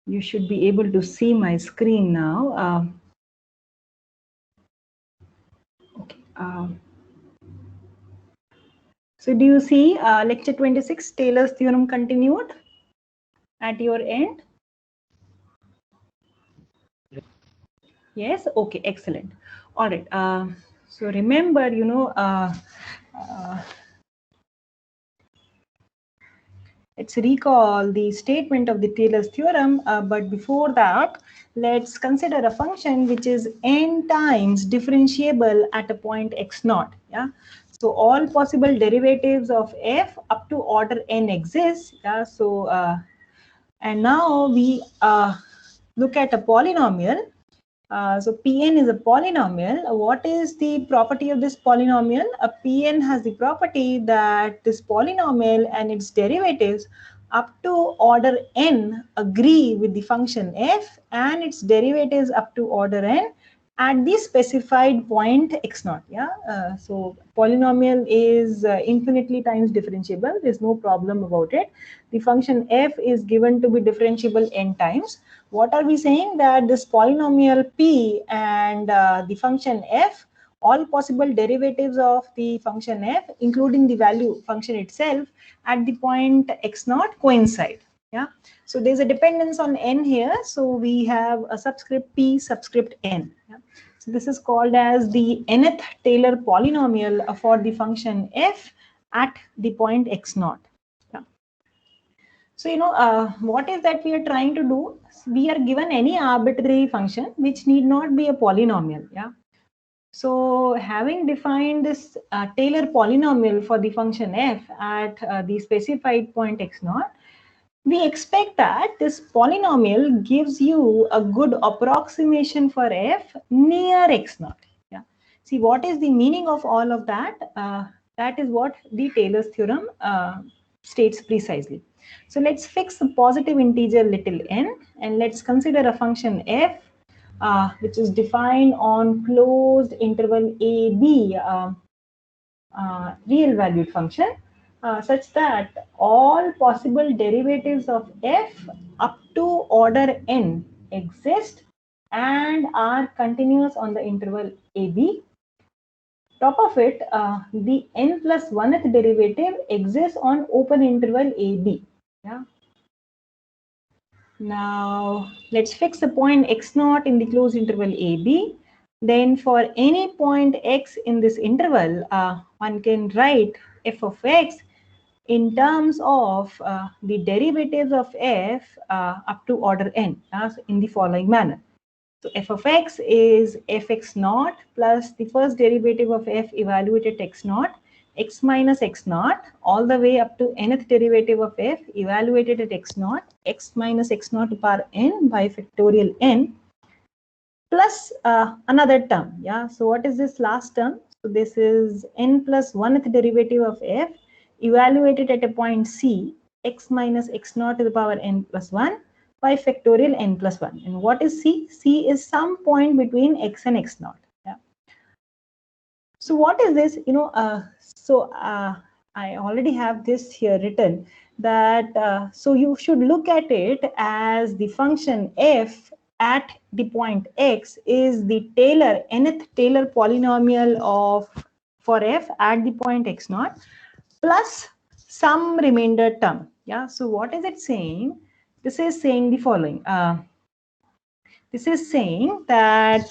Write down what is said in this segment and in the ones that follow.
You should be able to see my screen now. Okay. So do you see lecture 26, Taylor's theorem continued at your end? Yes. Okay. Excellent. All right. So remember, let's recall the statement of the Taylor's theorem. But before that, let's consider a function which is n times differentiable at a point x naught. Yeah. So all possible derivatives of f up to order n exist. Yeah. So and now we look at a polynomial. So Pn is a polynomial. What is the property of this polynomial? A Pn has the property that this polynomial and its derivatives up to order n agree with the function f and its derivatives up to order n at the specified point x naught. Yeah. So polynomial is infinitely times differentiable. There's no problem about it. The function f is given to be differentiable n times. What are we saying? That this polynomial p and the function f, all possible derivatives of the function f, including the value function itself at the point x naught coincide. Yeah. So there's a dependence on n here. So we have a subscript p subscript n. Yeah? So this is called as the nth Taylor polynomial for the function f at the point x naught. Yeah. So, what is that we are trying to do? We are given any arbitrary function which need not be a polynomial. Yeah. So, having defined this Taylor polynomial for the function f at the specified point x naught, we expect that this polynomial gives you a good approximation for f near x naught. Yeah. See, what is the meaning of all of that? That is what the Taylor's theorem states precisely. So let's fix a positive integer little n and let's consider a function f which is defined on closed interval a b real valued function such that all possible derivatives of f up to order n exist and are continuous on the interval ab. Top of it, the n plus 1th derivative exists on open interval ab. Yeah. Now let's fix the point x naught in the closed interval ab. Then for any point x in this interval, one can write f of x in terms of the derivatives of f up to order n in the following manner. So f of x is fx naught plus the first derivative of f evaluated x naught, x minus x naught, all the way up to nth derivative of f evaluated at x naught, x minus x naught to power n by factorial n, plus another term. Yeah. So what is this last term? So this is n plus 1th derivative of f evaluated at a point c, x minus x naught to the power n plus 1 by factorial n plus 1. And what is c? C is some point between x and x naught. Yeah. So what is this? I already have this here written that so you should look at it as the function f at the point x is the nth Taylor polynomial of for f at the point x naught plus some remainder term. Yeah. So what is it saying? This is saying the following. This is saying that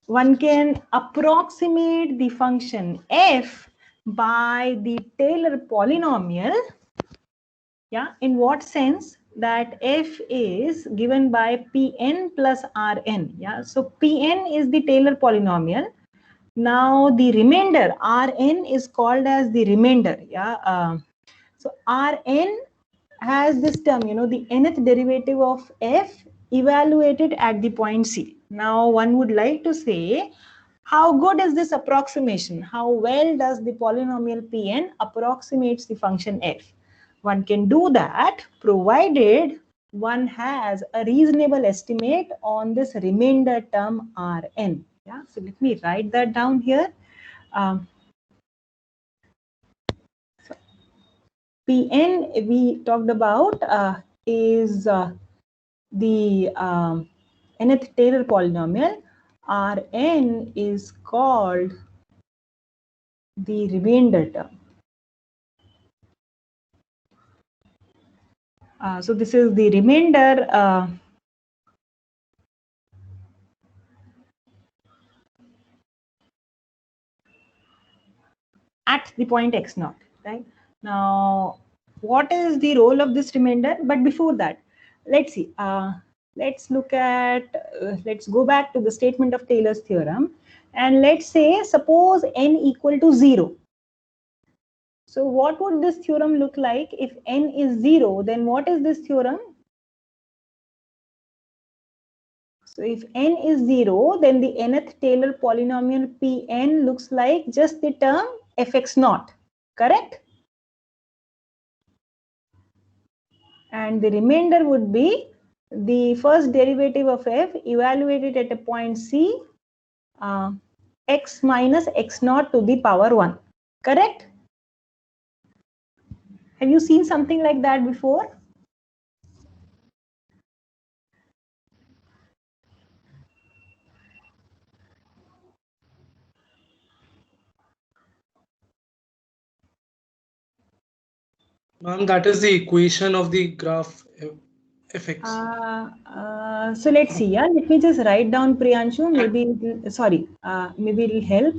one can approximate the function f by the Taylor polynomial. Yeah, in what sense? That f is given by Pn plus Rn. Yeah, so Pn is the Taylor polynomial. Now the remainder Rn is called as the remainder. Yeah, so Rn has this term, the nth derivative of f evaluated at the point C. Now one would like to say, how good is this approximation? How well does the polynomial Pn approximates the function f? One can do that provided one has a reasonable estimate on this remainder term Rn. Yeah, so let me write that down here. Pn we talked about is the nth Taylor polynomial, Rn is called the remainder term. So this is the remainder at the point x0, right? Now, what is the role of this remainder? But before that, let's see. Let's look at, let's go back to the statement of Taylor's theorem. And let's say, suppose n equal to 0. So what would this theorem look like if n is 0? Then what is this theorem? So if n is 0, then the nth Taylor polynomial Pn looks like just the term fx0, correct? And the remainder would be the first derivative of f evaluated at a point c, x minus x0 to the power 1, correct? Have you seen something like that before? Ma'am, that is the equation of the graph fx. So let's see. Yeah, let me just write down, Priyanshu. Maybe sorry. Maybe it'll help.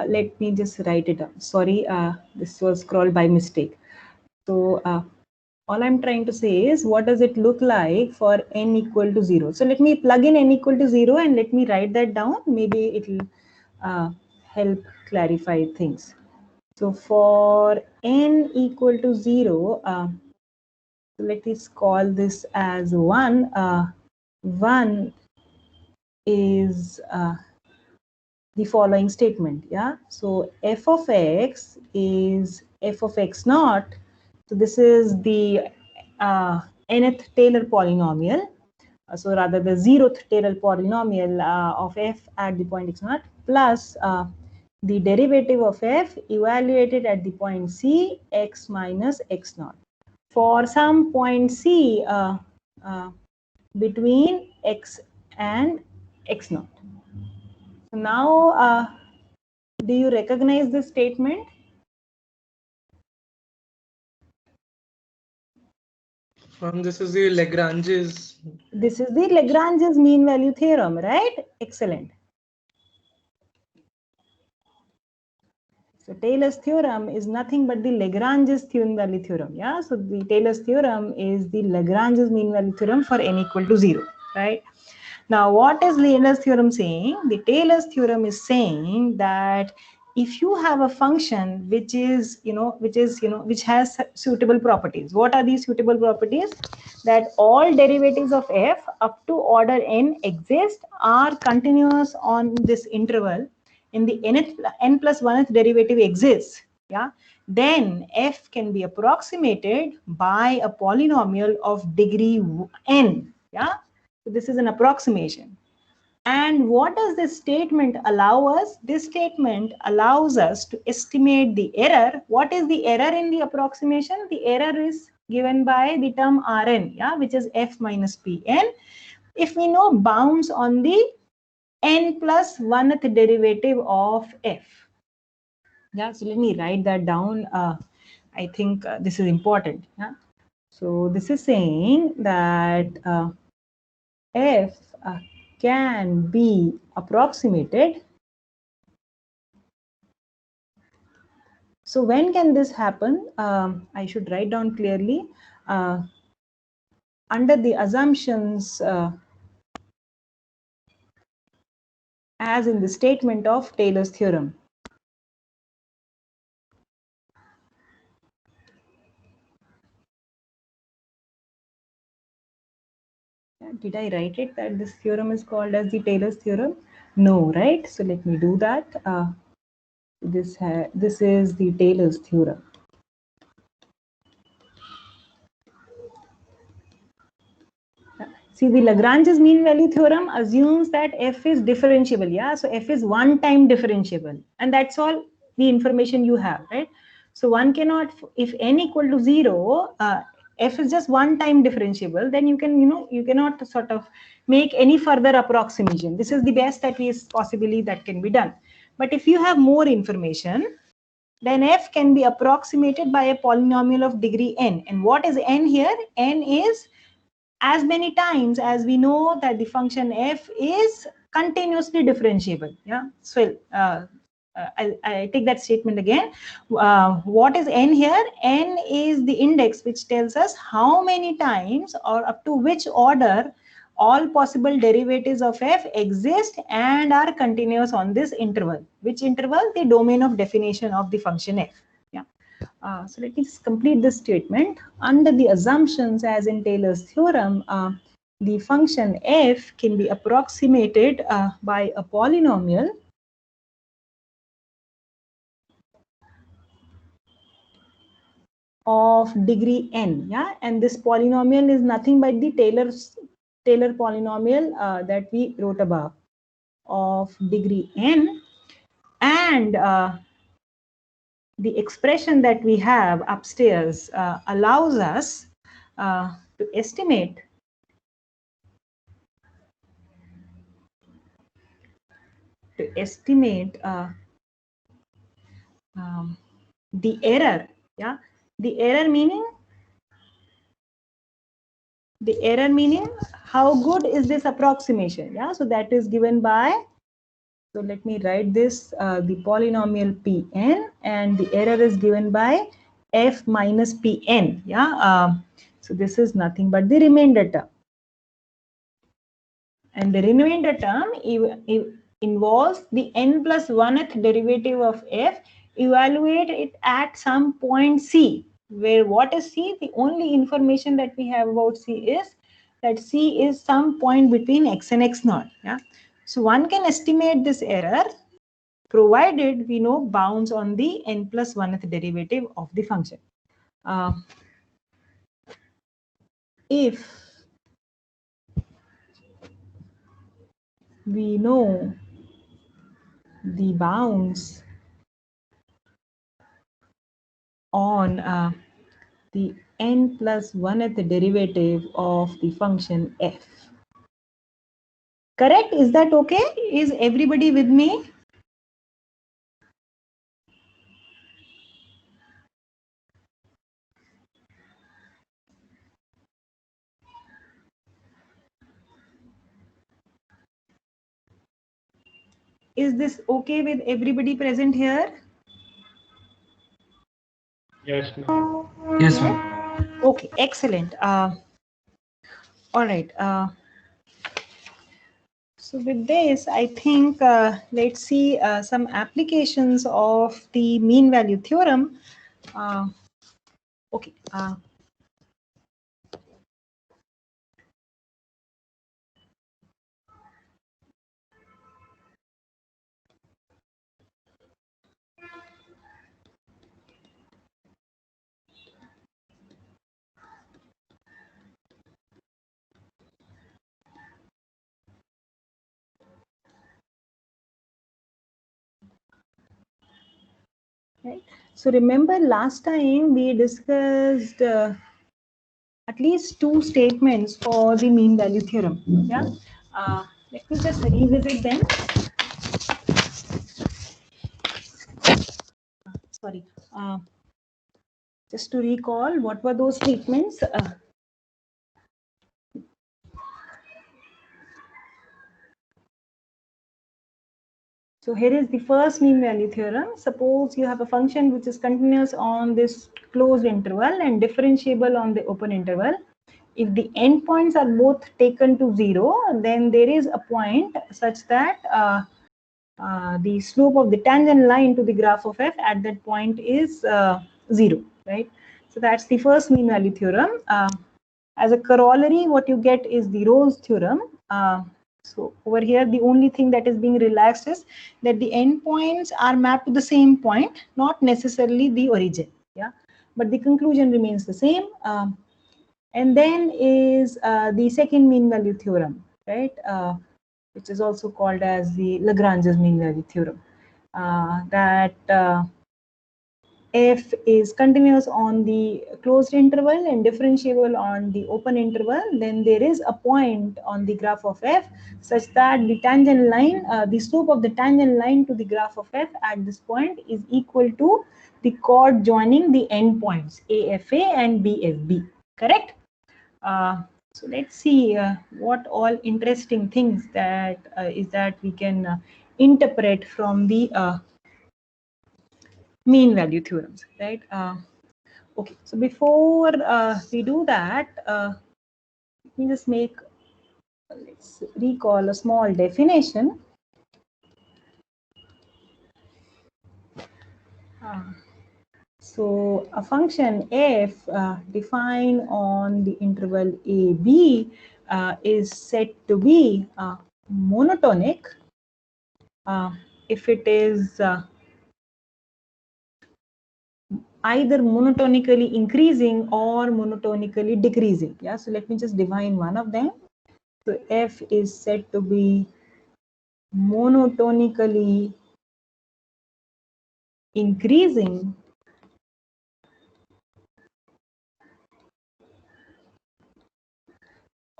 Let me just write it down. Sorry, this was scrolled by mistake. So all I'm trying to say is, what does it look like for n equal to 0? So let me plug in n equal to 0 and let me write that down. Maybe it'll help clarify things. So for n equal to 0, let us call this as 1. 1 is the following statement. Yeah. So f of x is f of x naught. So this is the nth Taylor polynomial. So rather the 0th Taylor polynomial of f at the point x naught plus the derivative of f evaluated at the point c, x minus x naught. For some point c between x and x naught. So now, do you recognize this statement? This is the Lagrange's. This is the Lagrange's mean value theorem, right? Excellent. So Taylor's theorem is nothing but the Lagrange's mean value theorem. Yeah. So the Taylor's theorem is the Lagrange's mean value theorem for n equal to 0, right? Now, what is Taylor's theorem saying? The Taylor's theorem is saying that if you have a function which has suitable properties. What are these suitable properties? That all derivatives of f up to order n exist, are continuous on this interval, in the n plus 1th derivative exists. Yeah. Then f can be approximated by a polynomial of degree n. Yeah. So this is an approximation. And what does this statement allow us? This statement allows us to estimate the error. What is the error in the approximation? The error is given by the term Rn, yeah, which is f minus Pn. If we know bounds on the n plus 1th derivative of f. Yeah, so let me write that down. I think this is important. Yeah. So this is saying that f can be approximated. So when can this happen? I should write down clearly under the assumptions as in the statement of Taylor's theorem. Did I write it that this theorem is called as the Taylor's theorem? No, right? So let me do that. This is the Taylor's theorem. See, the Lagrange's mean value theorem assumes that f is differentiable. Yeah, so f is one-time differentiable, and that's all the information you have, right? So one cannot, if n equal to 0, f is just one time differentiable, then you can, you cannot sort of make any further approximation. This is the best that is possibly that can be done. But if you have more information, then f can be approximated by a polynomial of degree n. And what is n here? N is as many times as we know that the function f is continuously differentiable. Yeah. So I take that statement again. What is n here? N is the index which tells us how many times or up to which order all possible derivatives of f exist and are continuous on this interval. Which interval? The domain of definition of the function f. Yeah. So let me just complete this statement. Under the assumptions as in Taylor's theorem, the function f can be approximated by a polynomial of degree n. Yeah, and this polynomial is nothing but the Taylor polynomial that we wrote above of degree n, and the expression that we have upstairs allows us to estimate the error. Yeah, the error meaning how good is this approximation. Yeah, so that is given by, so let me write this, the polynomial Pn, and the error is given by f minus Pn. Yeah, so this is nothing but the remainder term. And the remainder term involves the n plus 1th derivative of f. Evaluate it at some point c, where what is c? The only information that we have about c is that c is some point between x and x naught. Yeah. So one can estimate this error provided we know bounds on the n plus 1th derivative of the function. If we know the bounds on the n plus 1th derivative of the function f. Correct? Is that okay? Is everybody with me? Is this okay with everybody present here? Yes, ma'am. Yes, ma'am. Okay, excellent. All right. So with this, I think let's see some applications of the mean value theorem. Okay. Right. So remember last time we discussed at least two statements for the mean value theorem. Yeah. Let me just revisit them. Sorry. Just to recall, what were those statements? So here is the first mean value theorem. Suppose you have a function which is continuous on this closed interval and differentiable on the open interval. If the endpoints are both taken to 0, then there is a point such that the slope of the tangent line to the graph of f at that point is 0, right? So that's the first mean value theorem. As a corollary, what you get is the Rolle's theorem. So over here, the only thing that is being relaxed is that the endpoints are mapped to the same point, not necessarily the origin. Yeah, but the conclusion remains the same. And then is the second mean value theorem, right? Which is also called as the Lagrange's mean value theorem. That f is continuous on the closed interval and differentiable on the open interval, then there is a point on the graph of f such that the tangent line, the slope of the tangent line to the graph of f at this point is equal to the chord joining the endpoints AFA and BFB. Correct? So let's see what all interesting things that is that we can interpret from the mean value theorems, right? Okay, so before we do that, let me just make, let's recall a small definition. So a function f defined on the interval a b is said to be monotonic if it is either monotonically increasing or monotonically decreasing. Yeah, so let me just define one of them. So f is said to be monotonically increasing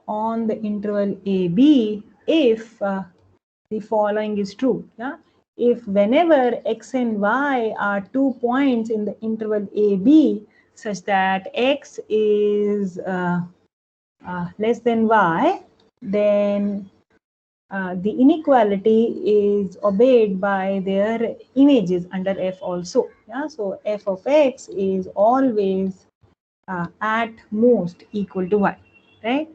on the interval AB if the following is true. Yeah, if whenever x and y are 2 points in the interval AB such that x is less than y, then the inequality is obeyed by their images under f also. Yeah, so f of x is always at most equal to y, right?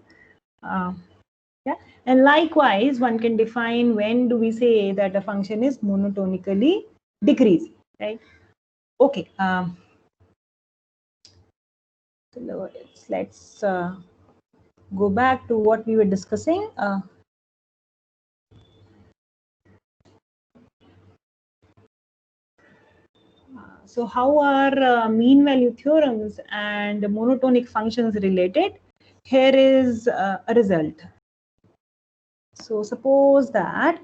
Yeah, and likewise, one can define when do we say that a function is monotonically decreasing, right? Okay. So let's go back to what we were discussing. So how are mean value theorems and monotonic functions related? Here is a result. So suppose that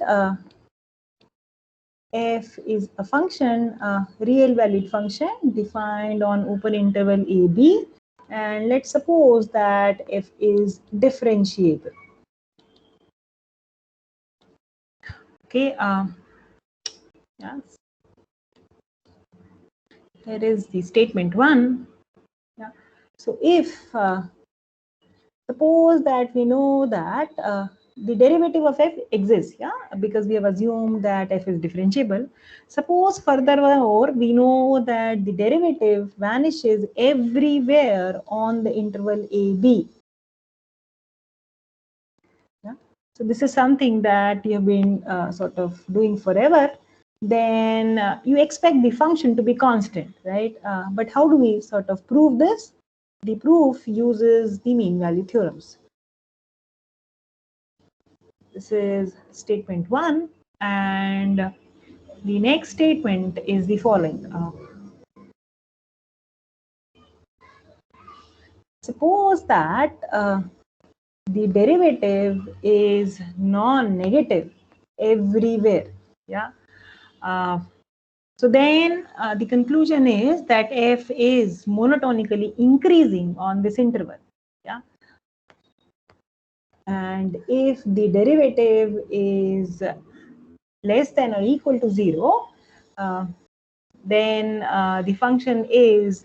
f is a function, a real valued function defined on open interval AB, and let's suppose that f is differentiable. Okay, yes. Here is the statement 1. Yeah. So if suppose that we know that the derivative of f exists, yeah, because we have assumed that f is differentiable. Suppose furthermore we know that the derivative vanishes everywhere on the interval AB. Yeah? So this is something that you have been sort of doing forever. Then you expect the function to be constant, right? But how do we sort of prove this? The proof uses the mean value theorems. This is statement 1, and the next statement is the following. Suppose that the derivative is non-negative everywhere. Yeah. So then the conclusion is that f is monotonically increasing on this interval. Yeah. And if the derivative is less than or equal to 0, then the function is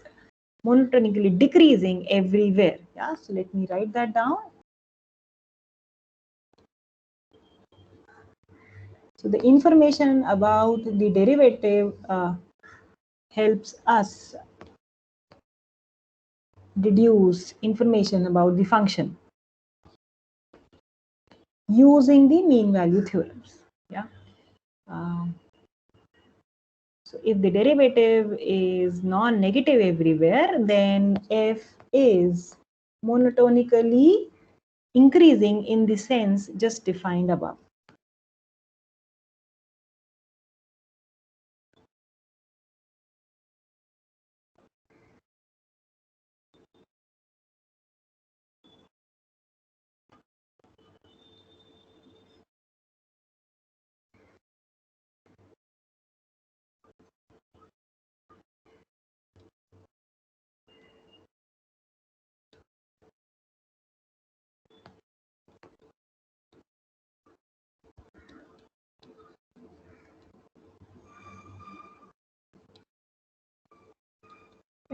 monotonically decreasing everywhere. Yeah, so let me write that down. So the information about the derivative helps us deduce information about the function using the mean value theorems. Yeah. So if the derivative is non-negative everywhere, then f is monotonically increasing in the sense just defined above.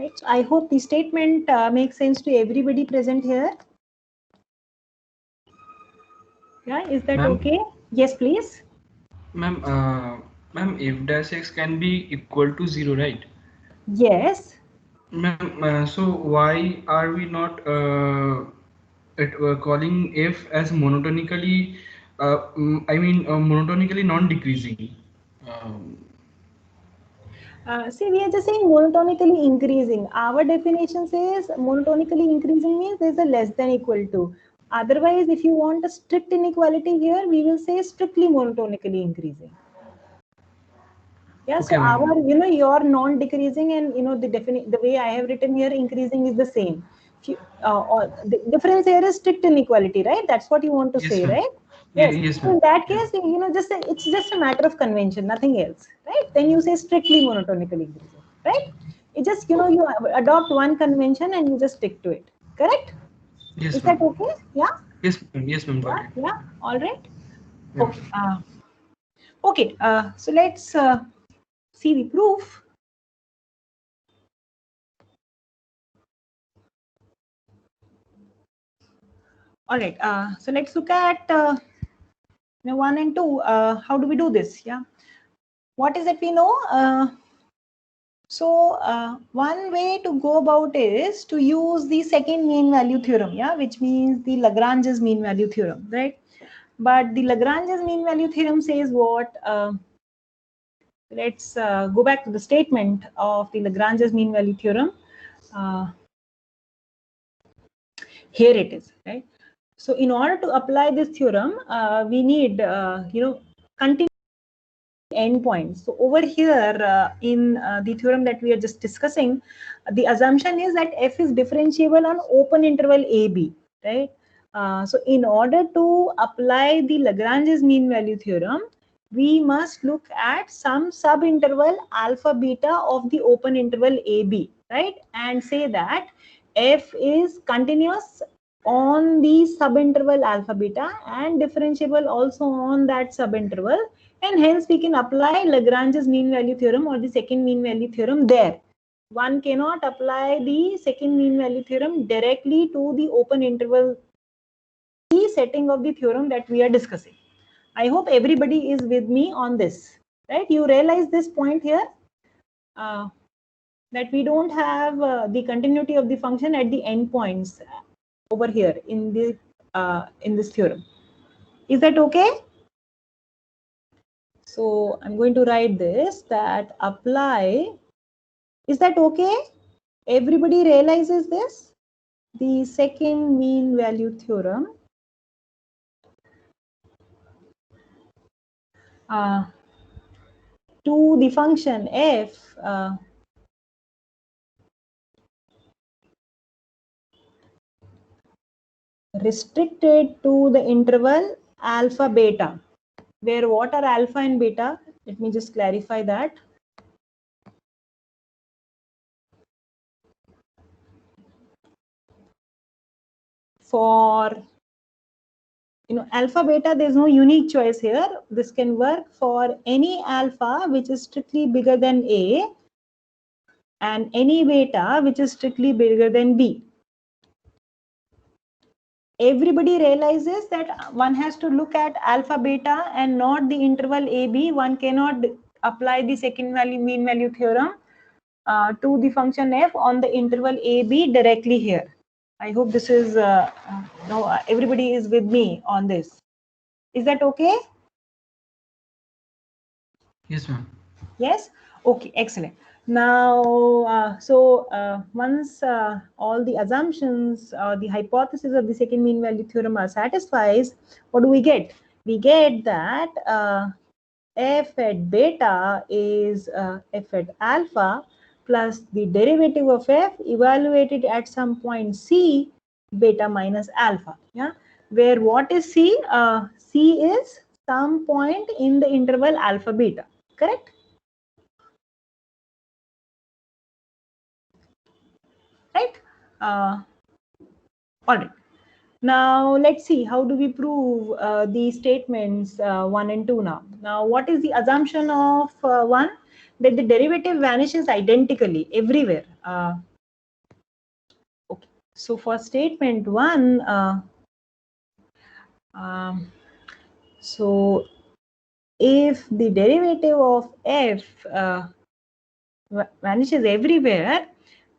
Right. So I hope the statement makes sense to everybody present here. Yeah, is that okay? Yes, please. Ma'am, ma'am, if dash x can be equal to 0, right? Yes. Ma'am, so why are we not calling f as monotonically, monotonically non-decreasing? Um, See, we are just saying monotonically increasing. Our definition says monotonically increasing means there's a less than equal to. Otherwise, if you want a strict inequality here, we will say strictly monotonically increasing. Yeah, so okay, our, ma'am. your non-decreasing and, the way I have written here, increasing is the same. Or the difference here is strict inequality, right? That's what you want to Yes, say, ma'am. right? Yeah, Yes. yes, So in ma'am. that Yeah. case, it's just a matter of convention, nothing else, right? Then you say strictly monotonically increasing, right? It just, you adopt one convention and you just stick to it, correct? Is Yes, that ma'am. okay? Yeah, Yes, ma'am. Yes, ma'am. Got yeah, it. yeah. All right. Yeah. Okay. Okay. So let's see the proof. All right. So let's look at 1 and 2. How do we do this? Yeah. What is it we know? One way to go about is to use the second mean value theorem, yeah, which means the Lagrange's mean value theorem, right? But the Lagrange's mean value theorem says what? Let's go back to the statement of the Lagrange's mean value theorem. Here it is, right? So in order to apply this theorem, we need, continuous endpoints. So over here in the theorem that we are just discussing, the assumption is that f is differentiable on open interval AB, right? So in order to apply the Lagrange's mean value theorem, we must look at some subinterval alpha beta of the open interval AB, right? And say that f is continuous on the subinterval alpha beta and differentiable also on that subinterval, and hence we can apply Lagrange's mean value theorem or the second mean value theorem there. One cannot apply the second mean value theorem directly to the open interval setting of the theorem that we are discussing. I hope everybody is with me on this, right? You realize this point here, that we don't have the continuity of the function at the endpoints over here in this theorem. Is that okay? So I'm going to write this, that apply. Is that okay? Everybody realizes this? The second mean value theorem to the function f restricted to the interval alpha beta, where what are alpha and beta? Let me just clarify that. For alpha beta, there's no unique choice here. This can work for any alpha which is strictly bigger than A and any beta which is strictly bigger than B. Everybody realizes that one has to look at alpha beta and not the interval AB. One cannot apply the second mean value theorem to the function f on the interval AB directly here. I hope this is everybody is with me on this. Is that okay? Yes, ma'am. Yes. Okay. Excellent. Now, once all the assumptions, the hypothesis of the second mean value theorem are satisfied, what do we get? We get that f at beta is f at alpha plus the derivative of f evaluated at some point c beta minus alpha. Yeah, where what is c? C is some point in the interval alpha beta. Correct? Right? All right. Now let's see, how do we prove the statements 1 and 2 now. Now what is the assumption of 1? That the derivative vanishes identically everywhere. So for statement 1, so if the derivative of f vanishes everywhere,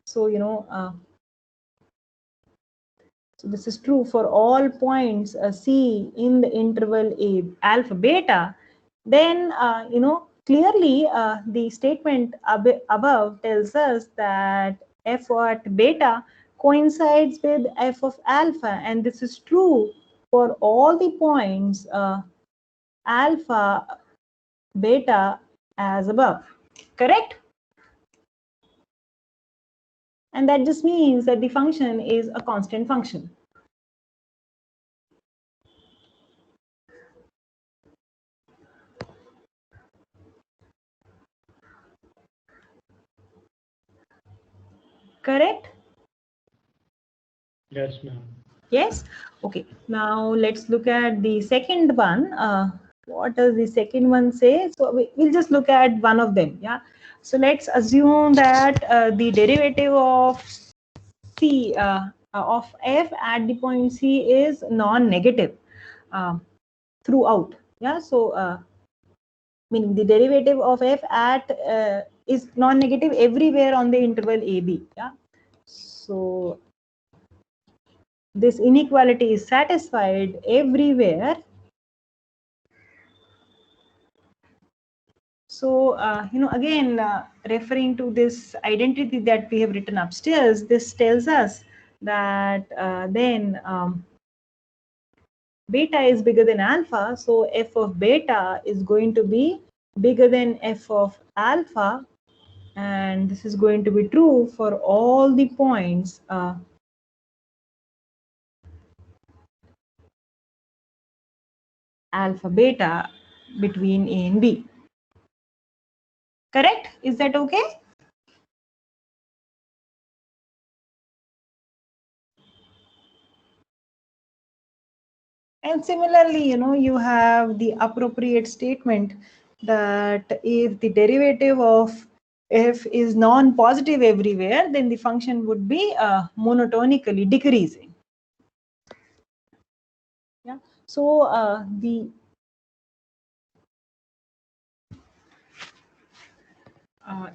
so so this is true for all points C in the interval A alpha beta, then clearly the statement above tells us that f at beta coincides with f of alpha, and this is true for all the points alpha beta as above. Correct? And that just means that the function is a constant function. Correct? Yes, ma'am. Yes. Okay. Now let's look at the second one. What does the second one say? So we'll just look at one of them. Yeah. So let's assume that the derivative of C of f at the point C is non-negative throughout. Yeah. So meaning the derivative of f at is non-negative everywhere on the interval AB. Yeah. So this inequality is satisfied everywhere. So, again, referring to this identity that we have written upstairs, this tells us that then beta is bigger than alpha. So, f of beta is going to be bigger than f of alpha. And this is going to be true for all the points alpha beta between A and B. Correct? Is that okay? And similarly, you have the appropriate statement that if the derivative of f is non-positive everywhere, then the function would be monotonically decreasing. Yeah. So the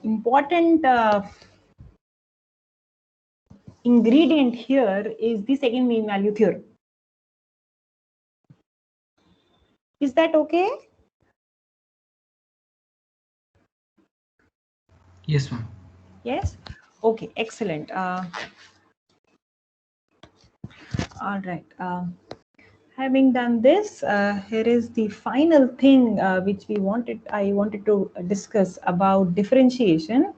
important ingredient here is the second mean value theorem. Is that okay? Yes, ma'am. Yes. Okay. Excellent. All right. Having done this, here is the final thing which I wanted to discuss about differentiation.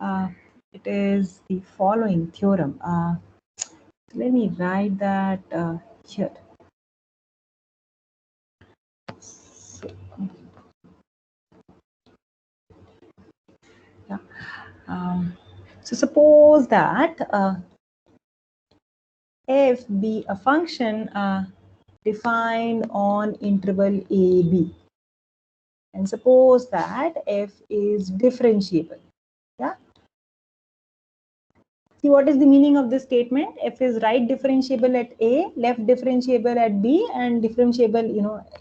It is the following theorem. Let me write that here. So, yeah. So suppose that f be a function defined on interval a b, and suppose that f is differentiable. Yeah. See, what is the meaning of this statement? F is right differentiable at A, left differentiable at B, and differentiable,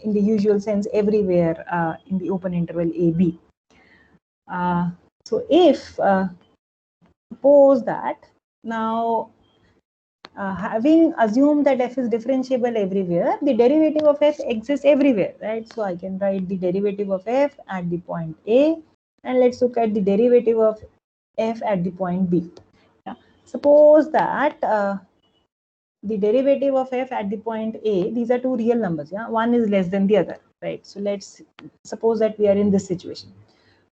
in the usual sense everywhere in the open interval AB. So if suppose that now having assumed that f is differentiable everywhere, the derivative of f exists everywhere, right? So I can write the derivative of f at the point A, and let's look at the derivative of f at the point B. Yeah. Suppose that the derivative of f at the point A, these are two real numbers. Yeah, one is less than the other, right? So let's suppose that we are in this situation.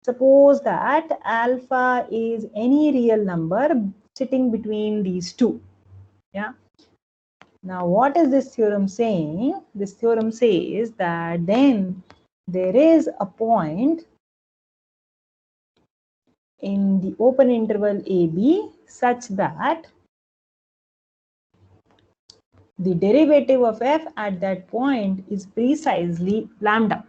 Suppose that alpha is any real number sitting between these two. Yeah. Now, what is this theorem saying? This theorem says that then there is a point in the open interval AB such that the derivative of f at that point is precisely lambda.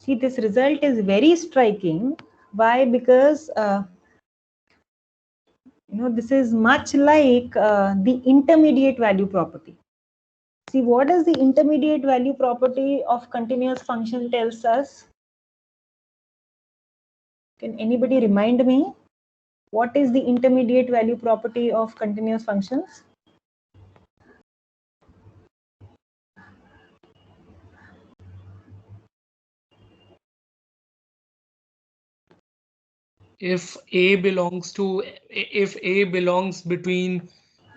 See, this result is very striking. Why? Because this is much like the intermediate value property. See, what does the intermediate value property of continuous function tells us? Can anybody remind me? What is the intermediate value property of continuous functions? If A belongs between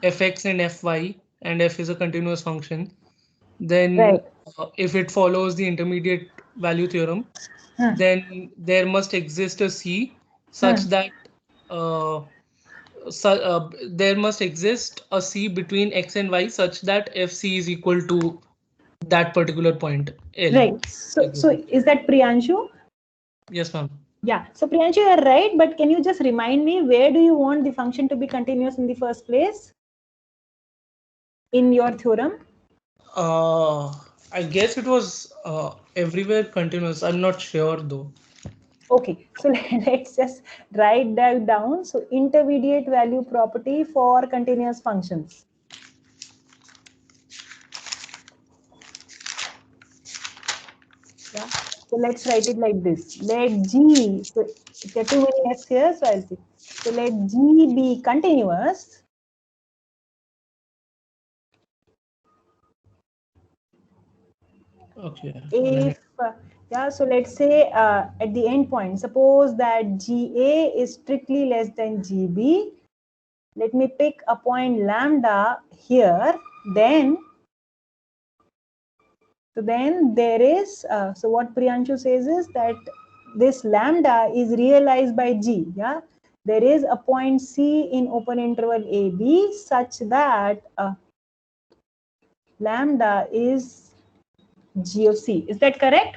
fx and fy, and f is a continuous function, then Right. If it follows the intermediate value theorem, then there must exist a C such that there must exist a C between x and y such that fc is equal to that particular point L. Right. So is that Priyanshu? Yes, ma'am. Yeah. So Priyanshu, you are right, but can you just remind me, where do you want the function to be continuous in the first place in your theorem? I guess it was everywhere continuous. I'm not sure though. Okay, so let's just write that down. So intermediate value property for continuous functions. Yeah. So let's write it like this. Let G, so there are too many F's here, so I'll see. So let G be continuous. Okay. If so let's say at the end point, suppose that GA is strictly less than GB. Let me pick a point lambda here. Then there is, so what Priyanshu says is that this lambda is realized by G. Yeah, there is a point C in open interval AB such that lambda is G of C. Is that correct?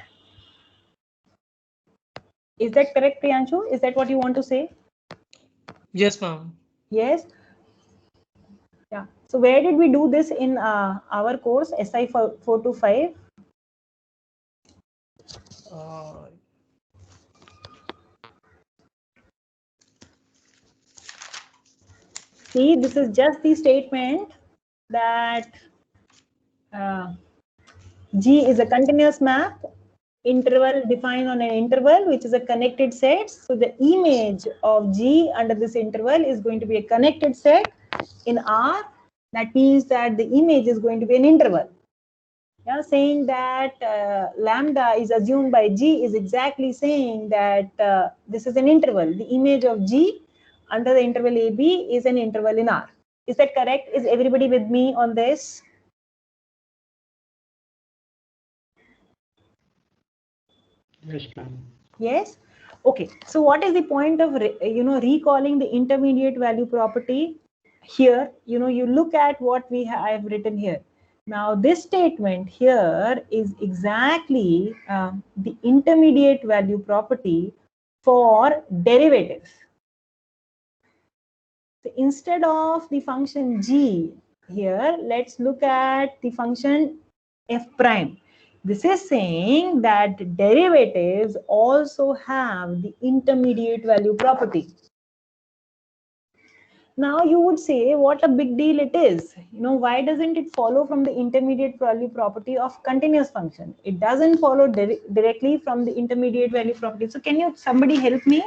Is that correct, Priyanshu? Is that what you want to say? Yes, ma'am. Yes. Yeah. So where did we do this in our course, SI 425? See, this is just the statement that G is a continuous map, interval defined on an interval, which is a connected set. So the image of G under this interval is going to be a connected set in R. That means that the image is going to be an interval. Yeah, saying that lambda is assumed by G is exactly saying that this is an interval. The image of G under the interval AB is an interval in R. Is that correct? Is everybody with me on this? Yes, ma'am. Yes. Okay. So what is the point of recalling the intermediate value property here? You look at what I have written here. Now this statement here is exactly the intermediate value property for derivatives. So instead of the function G here, let's look at the function f prime. This is saying that derivatives also have the intermediate value property. Now you would say, what a big deal it is. Why doesn't it follow from the intermediate value property of continuous function? It doesn't follow directly from the intermediate value property. So can somebody help me?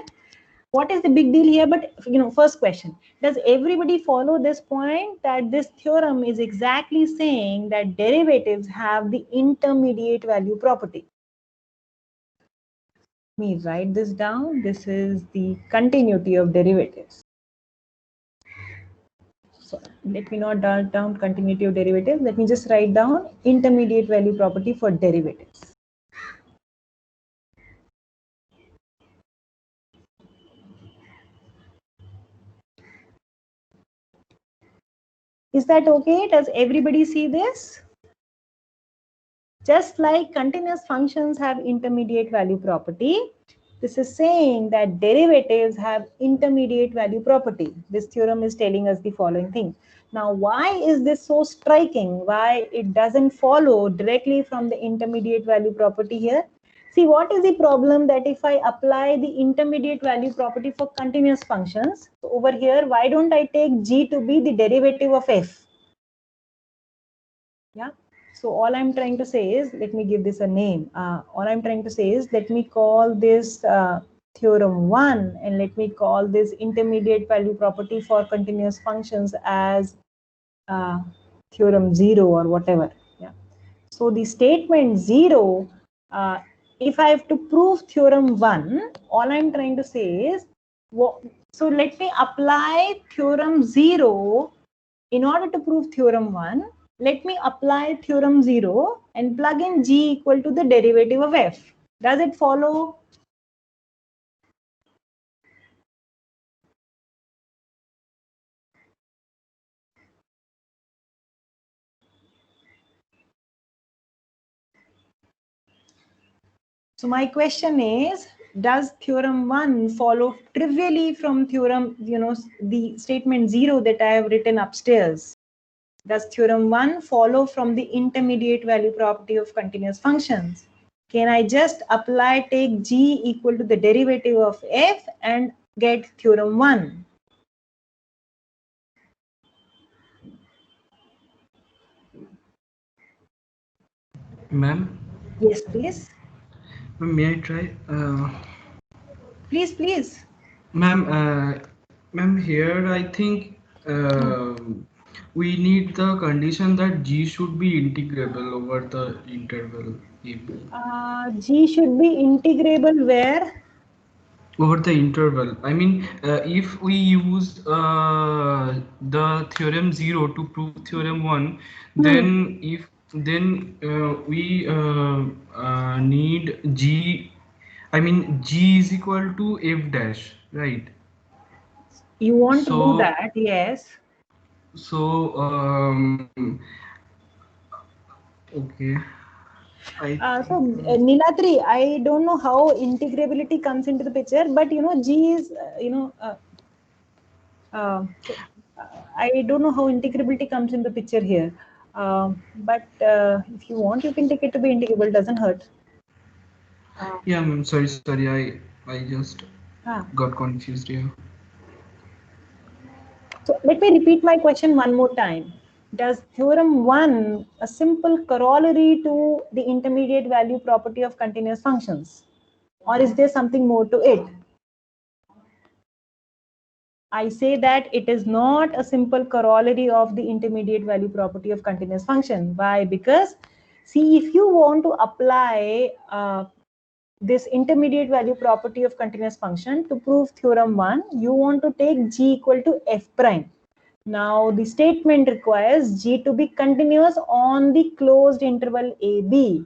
What is the big deal here? But first question, does everybody follow this point that this theorem is exactly saying that derivatives have the intermediate value property? Let me write this down. This is the continuity of derivatives. So let me not write down continuity of derivatives. Let me just write down intermediate value property for derivatives. Is that okay? Does everybody see this? Just like continuous functions have intermediate value property, this is saying that derivatives have intermediate value property. This theorem is telling us the following thing. Now, why is this so striking? Why it doesn't follow directly from the intermediate value property here? See, what is the problem that if I apply the intermediate value property for continuous functions, so over here, why don't I take g to be the derivative of f? Yeah. So all I'm trying to say is, let me give this a name. All I'm trying to say is, let me call this theorem 1 and let me call this intermediate value property for continuous functions as theorem 0 or whatever. Yeah. So the statement 0, if I have to prove theorem 1, all I'm trying to say is, so let me apply theorem 0 in order to prove theorem 1. Let me apply theorem 0 and plug in g equal to the derivative of f. Does it follow? So my question is, does theorem 1 follow trivially from theorem, the statement 0 that I have written upstairs? Does theorem 1 follow from the intermediate value property of continuous functions? Can I just take g equal to the derivative of f and get theorem 1? Ma'am? Yes, please. May I try? Please. Ma'am, here I think we need the condition that g should be integrable over the interval AB. G should be integrable where? Over the interval. I mean, if we use the theorem 0 to prove theorem 1, then we need g. I mean, g is equal to f dash, right? You want to do So, that, yes. so okay. Nilatri, I don't know how integrability comes into the picture, but G is, I don't know how integrability comes into the picture here. But if you want, you can take it to be integrable, doesn't hurt. Yeah, I'm sorry. I just got confused here. So let me repeat my question one more time. Does theorem 1 a simple corollary to the intermediate value property of continuous functions? Or is there something more to it? I say that it is not a simple corollary of the intermediate value property of continuous function. Why? Because, see, if you want to apply this intermediate value property of continuous function to prove theorem 1, you want to take g equal to f prime. Now, the statement requires g to be continuous on the closed interval AB.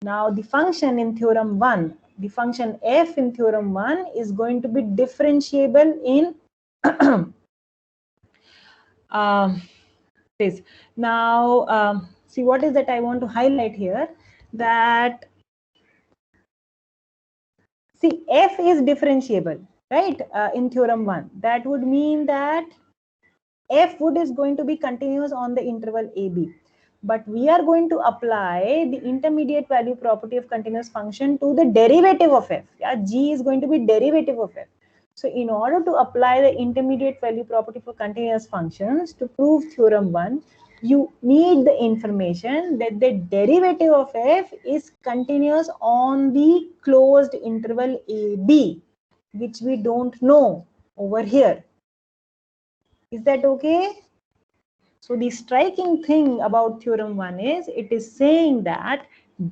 Now, the function in theorem 1, the function f in theorem 1 is going to be differentiable in this. Now, see, what is that I want to highlight here? That, see, f is differentiable, right, in theorem 1. That would mean that f is going to be continuous on the interval AB. But we are going to apply the intermediate value property of continuous function to the derivative of f. Yeah, g is going to be derivative of f. So in order to apply the intermediate value property for continuous functions to prove theorem 1, you need the information that the derivative of f is continuous on the closed interval AB, which we don't know over here. Is that okay? So the striking thing about theorem 1 is it is saying that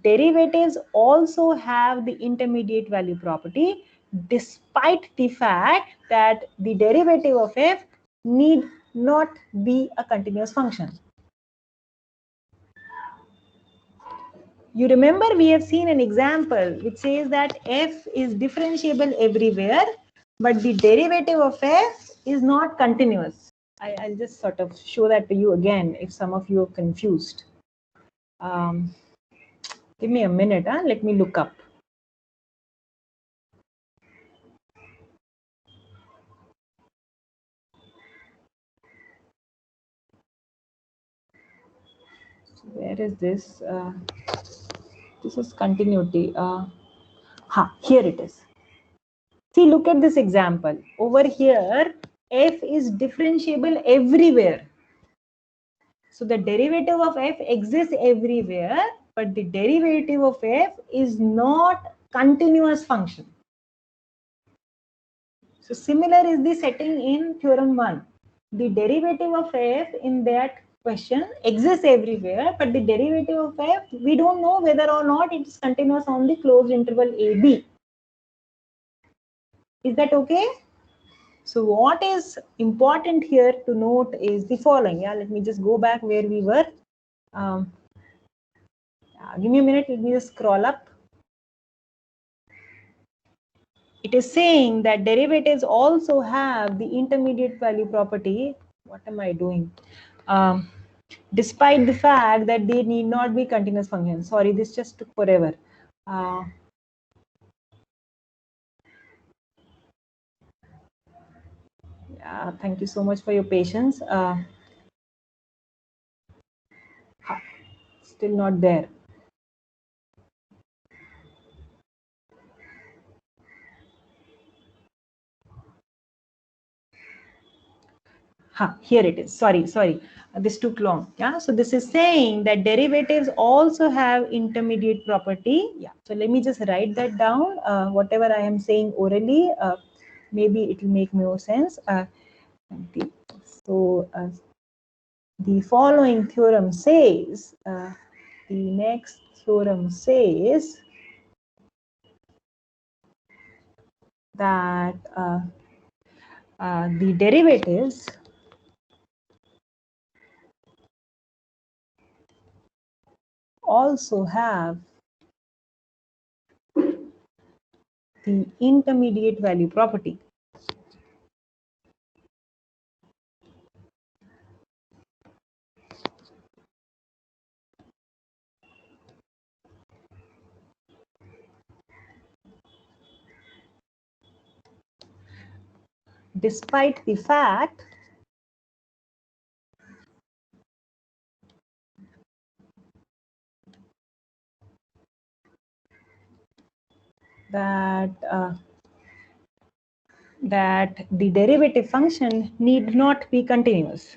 derivatives also have the intermediate value property, despite the fact that the derivative of f need not be a continuous function. You remember we have seen an example which says that f is differentiable everywhere, but the derivative of f is not continuous. I'll just sort of show that to you again if some of you are confused. Give me a minute, let me look up. So where is this? This is continuity. Here it is. See, look at this example. Over here, f is differentiable everywhere. So the derivative of f exists everywhere, but the derivative of f is not continuous function. So similar is the setting in theorem 1. The derivative of f in that question exists everywhere, but the derivative of f, we don't know whether or not it's continuous on the closed interval AB. Is that okay? So what is important here to note is the following. Let me just go back where we were. Give me a minute, let me just scroll up. It is saying that derivatives also have the intermediate value property. What am I doing? Despite the fact that they need not be continuous functions. Sorry, this just took forever. Thank you so much for your patience. Still not there. Here it is. Sorry. This took long. So this is saying that derivatives also have intermediate property. So let me just write that down. Whatever I am saying orally, maybe it will make more sense. So the following theorem says, the next theorem says that the derivatives also have the intermediate value property. Despite the fact that that the derivative function need not be continuous.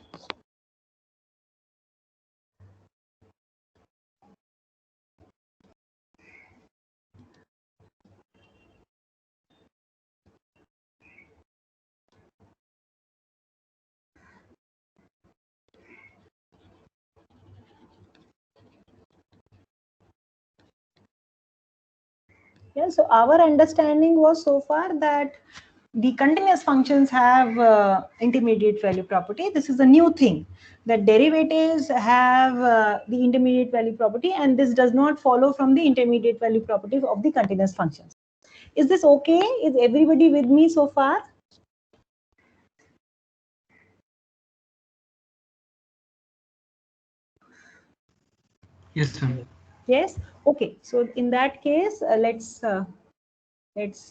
So our understanding was so far that the continuous functions have intermediate value property. This is a new thing, that derivatives have the intermediate value property, and this does not follow from the intermediate value properties of the continuous functions. Is this okay? Is everybody with me so far? Yes, ma'am. Yes. Okay. So in that case, let's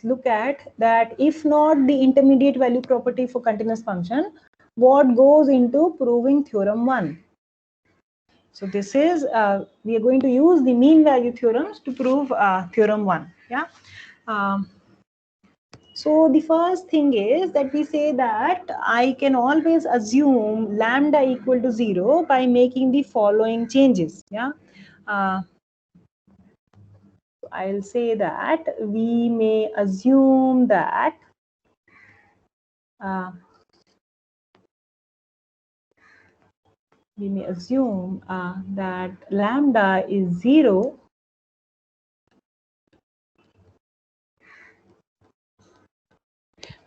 look at that. If not the intermediate value property for continuous function, what goes into proving theorem 1? So this is we are going to use the mean value theorems to prove theorem 1. So the first thing is that we say that I can always assume lambda equal to 0 by making the following changes. I'll say that we may assume that that lambda is 0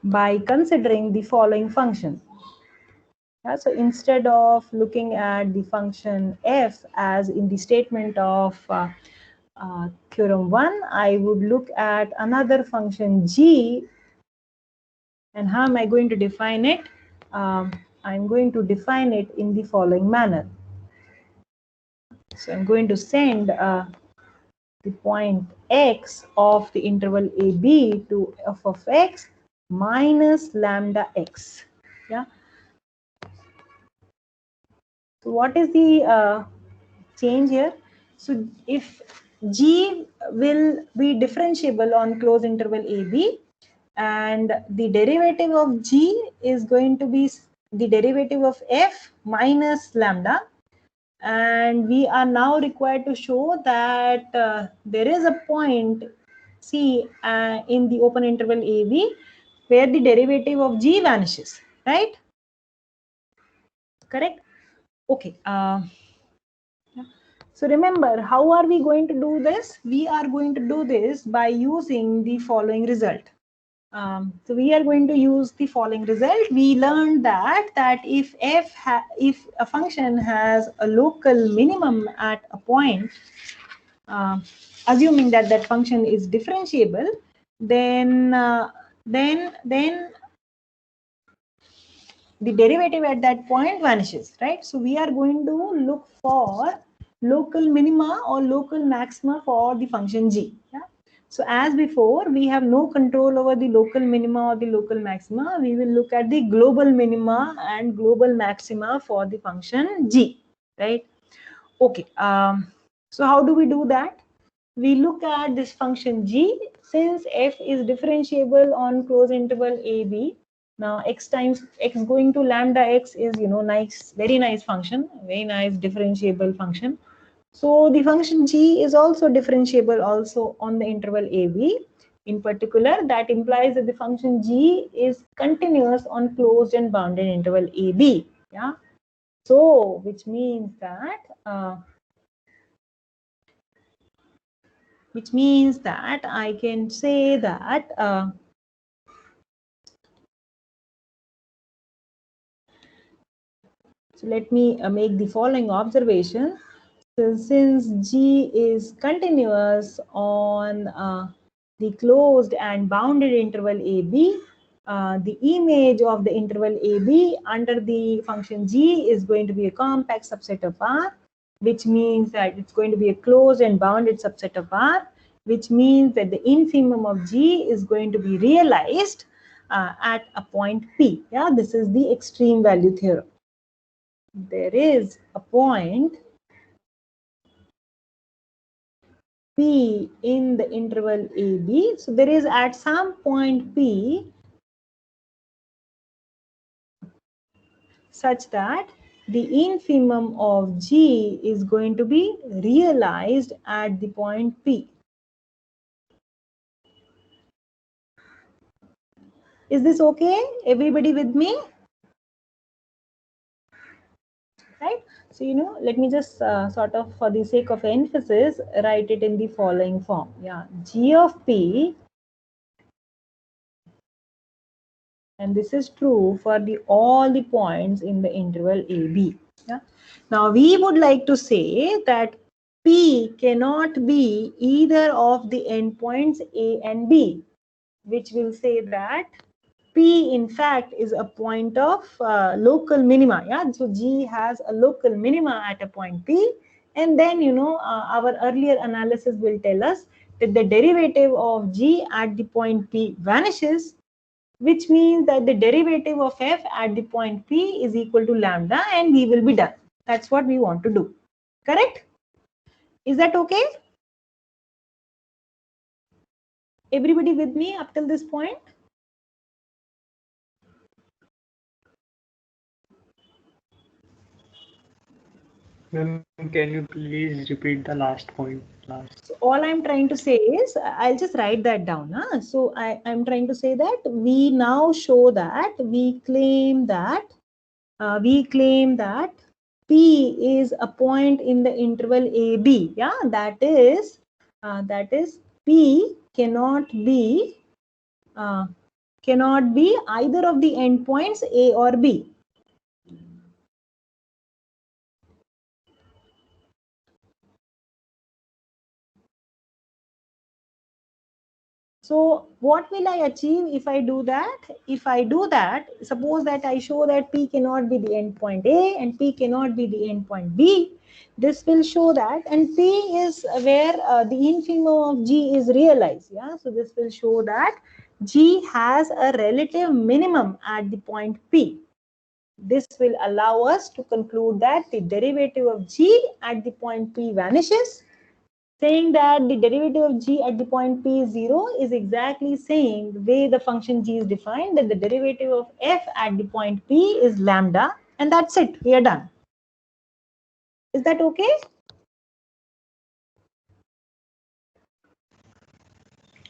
by considering the following function. So instead of looking at the function f as in the statement of theorem 1, I would look at another function g. And how am I going to define it? I'm going to define it in the following manner. So I'm going to send the point x of the interval AB to f of x minus lambda x. So what is the change here? So if G will be differentiable on closed interval AB, and the derivative of G is going to be the derivative of F minus lambda. And we are now required to show that there is a point C in the open interval AB where the derivative of G vanishes, right? Correct? Okay. So remember, how are we going to do this? We are going to do this by using the following result. So we are going to use the following result. We learned that if if a function has a local minimum at a point, assuming that that function is differentiable, then the derivative at that point vanishes, right? So we are going to look for local minima or local maxima for the function g. Yeah? So as before, we have no control over the local minima or the local maxima. We will look at the global minima and global maxima for the function g, right? Okay. So how do we do that? We look at this function g. Since f is differentiable on closed interval ab, now x times x going to lambda x is, nice, very nice function, very nice differentiable function. So the function g is also differentiable also on the interval ab. In particular, that implies that the function g is continuous on closed and bounded interval ab. Yeah. So which means that I can say that so let me make the following observation. So since G is continuous on the closed and bounded interval AB, the image of the interval AB under the function G is going to be a compact subset of R, which means that it's going to be a closed and bounded subset of R, which means that the infimum of G is going to be realized at a point P. Yeah, this is the extreme value theorem. There is a point P in the interval AB. So there is at some point P such that the infimum of G is going to be realized at the point P. Is this okay? Everybody with me? Right? So, let me just sort of, for the sake of emphasis, write it in the following form. Yeah, G of P, and this is true for all the points in the interval AB. Yeah. Now we would like to say that P cannot be either of the endpoints A and B, which will say that P in fact is a point of local minima. Yeah, so G has a local minima at a point P, and then our earlier analysis will tell us that the derivative of G at the point P vanishes, which means that the derivative of f at the point P is equal to lambda, and we will be done. That's what we want to do. Correct? Is that okay? Everybody with me up till this point? Ma'am, can you please repeat the last point? So all I'm trying to say is, I'll just write that down. Huh? So I'm trying to say that we now show that we claim that P is a point in the interval AB. Yeah, that is P cannot be either of the endpoints A or B. So what will I achieve if I do that? If I do that, suppose that I show that P cannot be the endpoint A and P cannot be the endpoint B. This will show that, and P is where the infimum of G is realized. Yeah, so this will show that G has a relative minimum at the point P. This will allow us to conclude that the derivative of G at the point P vanishes, saying that the derivative of g at the point p is 0 is exactly saying the way the function g is defined, that the derivative of f at the point p is lambda, and that's it. We are done. Is that okay?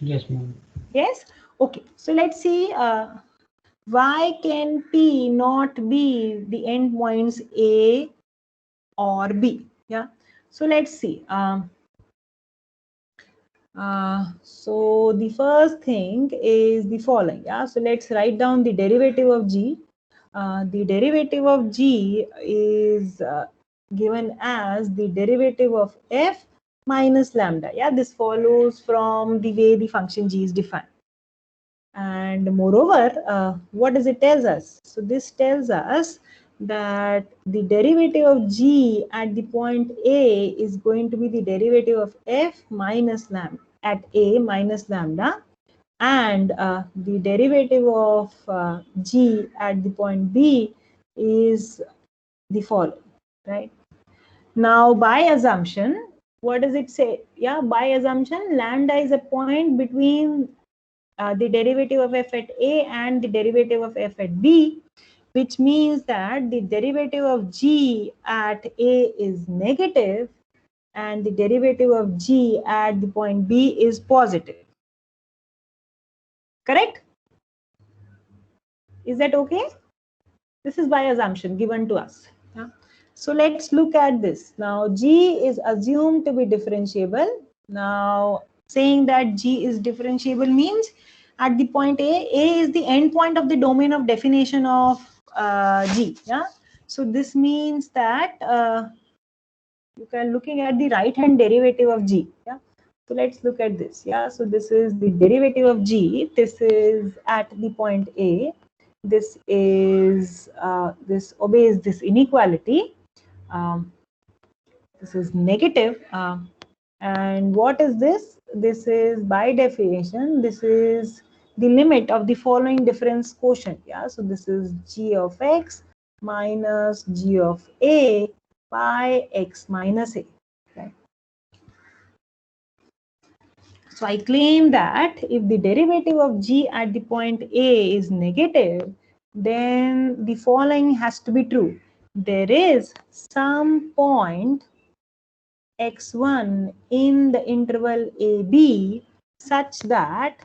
Yes, ma'am. Yes. Okay. So let's see. Why can p not be the endpoints a or b? Yeah. So let's see. So the first thing is the following. Yeah. So let's write down the derivative of g. The derivative of g is given as the derivative of f minus lambda. Yeah. This follows from the way the function g is defined. And moreover, what does it tell us? So this tells us that the derivative of g at the point A is going to be the derivative of f minus lambda at A minus lambda, and the derivative of g at the point B is the following, right? Now, by assumption, what does it say? Yeah, by assumption, lambda is a point between the derivative of f at A and the derivative of f at B, which means that the derivative of g at A is negative and the derivative of g at the point B is positive. Correct? Is that okay? This is by assumption given to us. Yeah. So let's look at this. Now g is assumed to be differentiable. Now saying that g is differentiable means at the point A is the endpoint of the domain of definition of g. Yeah. So this means that you can looking at the right hand derivative of g. Yeah. So let's look at this. Yeah. So this is the derivative of g. This is at the point A. This is this obeys this inequality. This is negative. And what is this? This is by definition, this is the limit of the following difference quotient. Yeah. So this is g of x minus g of a by x minus a. Right. So I claim that if the derivative of g at the point A is negative, then the following has to be true. There is some point x1 in the interval AB such that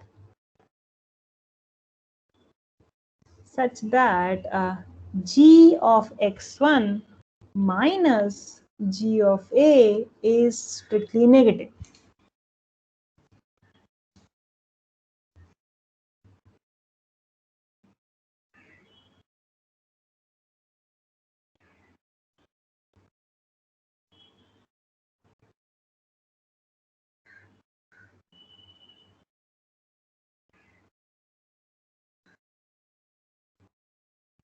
g of x1 minus g of A is strictly negative.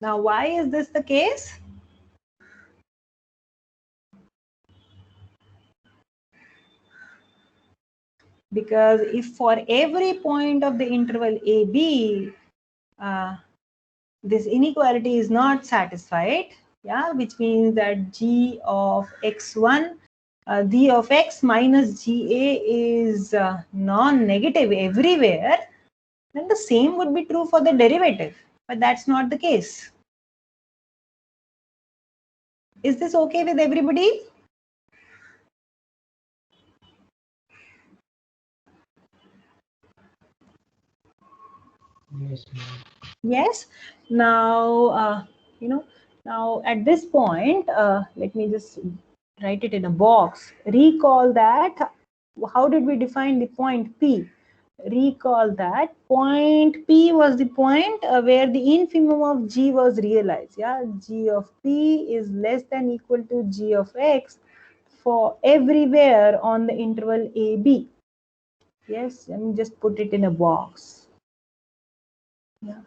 Now, why is this the case? Because if for every point of the interval AB, this inequality is not satisfied, yeah, which means that g of x1, g of x minus ga is non-negative everywhere, then the same would be true for the derivative, but that's not the case. Is this okay with everybody? Yes, ma'am. Yes. Now, now at this point, let me just write it in a box. Recall that, how did we define the point P? Recall that point P was the point where the infimum of G was realized. Yeah, G of P is less than equal to G of X for everywhere on the interval AB. Yes, let me just put it in a box. Yeah.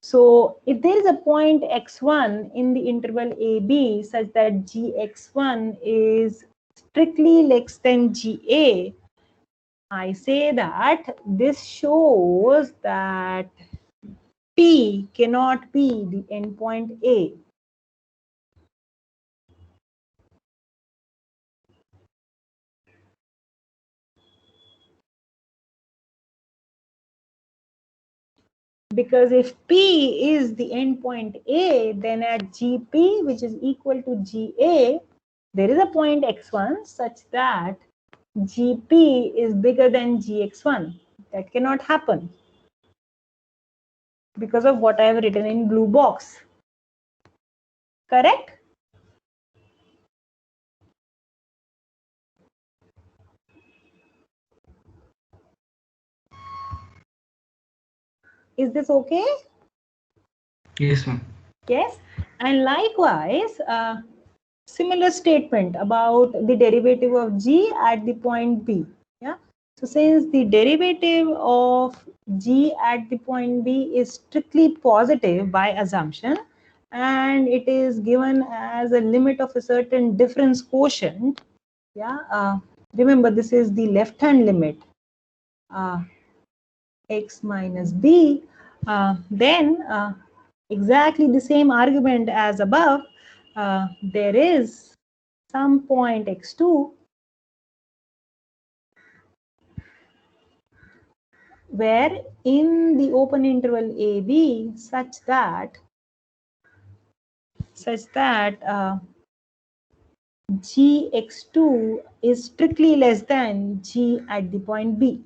So if there is a point x1 in the interval AB such that gx1 is strictly less than ga, I say that this shows that P cannot be the endpoint A. because if P is the endpoint A, then at GP, which is equal to GA, there is a point x1 such that GP is bigger than GX1. That cannot happen because of what I have written in blue box. Correct? Is this okay? Yes, ma'am. Yes. And likewise, similar statement about the derivative of G at the point B. Yeah. So since the derivative of G at the point B is strictly positive by assumption, and it is given as a limit of a certain difference quotient. Yeah. Remember, this is the left-hand limit. X minus B, then exactly the same argument as above, there is some point x2 where in the open interval AB such that Gx2 is strictly less than G at the point B.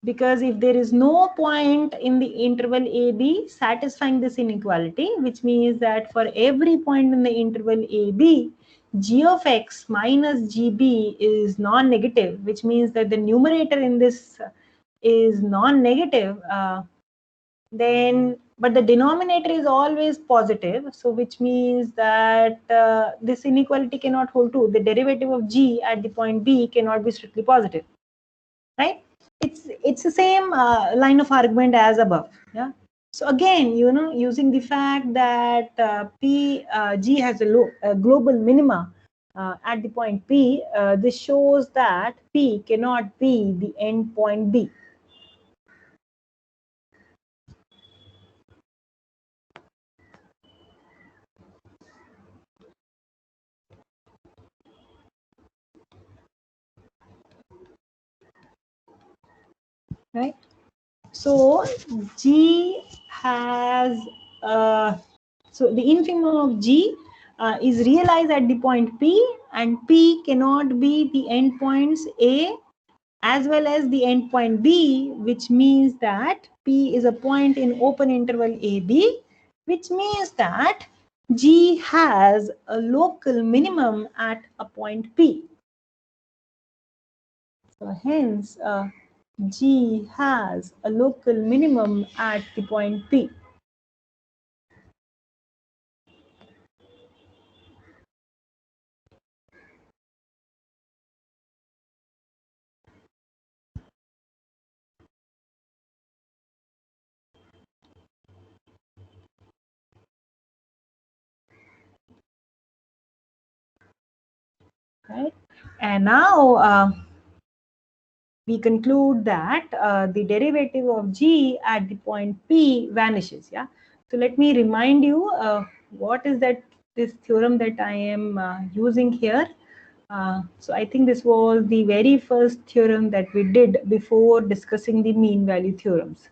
Because if there is no point in the interval AB satisfying this inequality, which means that for every point in the interval AB, g of x minus gb is non-negative, which means that the numerator in this is non-negative, then but the denominator is always positive, so which means that this inequality cannot hold true. The derivative of g at the point B cannot be strictly positive, right? It's the same line of argument as above. Yeah. So again, using the fact that G has a global minima at the point P, this shows that P cannot be the end point B. Right. So G has so the infimum of G is realized at the point P, and P cannot be the endpoints A as well as the endpoint B, which means that P is a point in open interval AB, which means that G has a local minimum at a point P. So hence, G has a local minimum at the point P. Right? And now we conclude that the derivative of G at the point P vanishes. Yeah. So let me remind you what is this theorem that I am using here. So I think this was the very first theorem that we did before discussing the mean value theorems.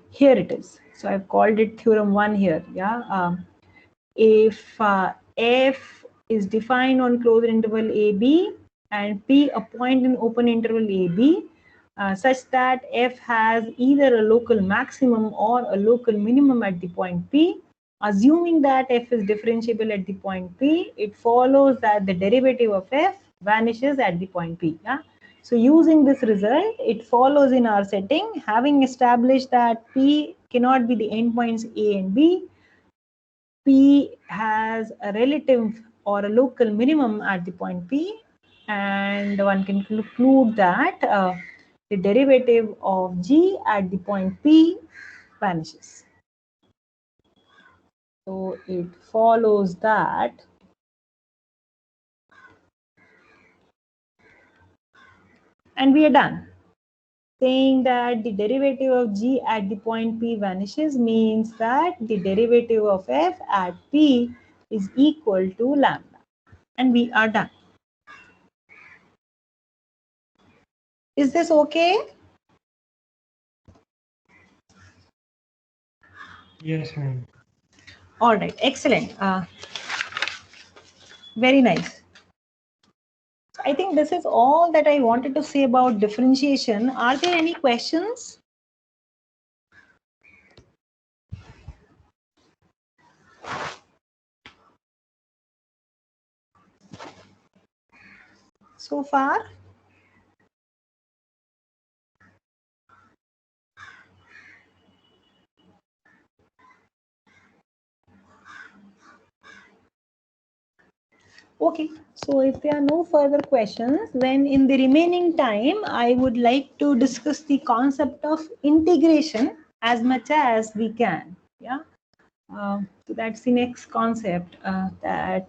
Here it is. So I've called it theorem 1 here. Yeah. If f is defined on closed interval AB and P a point in open interval AB, such that f has either a local maximum or a local minimum at the point P, assuming that f is differentiable at the point P, it follows that the derivative of f vanishes at the point P. Yeah? So using this result, it follows in our setting, having established that P cannot be the endpoints A and B, P has a relative or a local minimum at the point P, and one can conclude that the derivative of G at the point P vanishes. So it follows that and we are done. Saying that the derivative of G at the point P vanishes means that the derivative of f at P is equal to lambda, and we are done. Is this okay? Yes, ma'am. All right, excellent. Very nice. I think this is all that I wanted to say about differentiation. Are there any questions? So far? Okay, so if there are no further questions, then in the remaining time, I would like to discuss the concept of integration as much as we can. Yeah, so that's the next concept that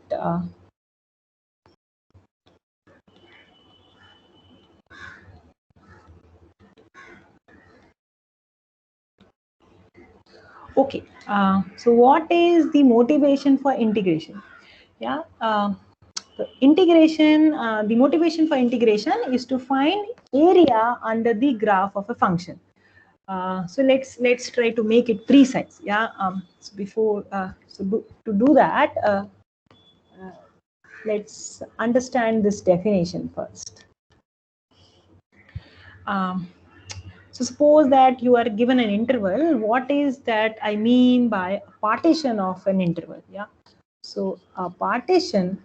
okay. So what is the motivation for integration? Yeah. So integration, the motivation for integration is to find area under the graph of a function. So let's try to make it precise. Yeah. So before to do that, let's understand this definition first. So suppose that you are given an interval. What is that I mean by a partition of an interval? Yeah. So a partition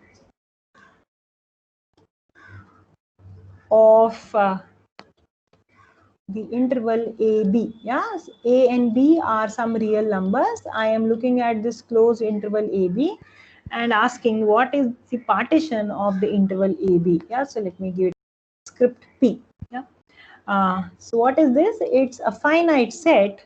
of the interval AB. Yes, A and B are some real numbers. I am looking at this closed interval AB and asking what is the partition of the interval AB. Yeah, so let me give it script P. Yeah. So what is this? It's a finite set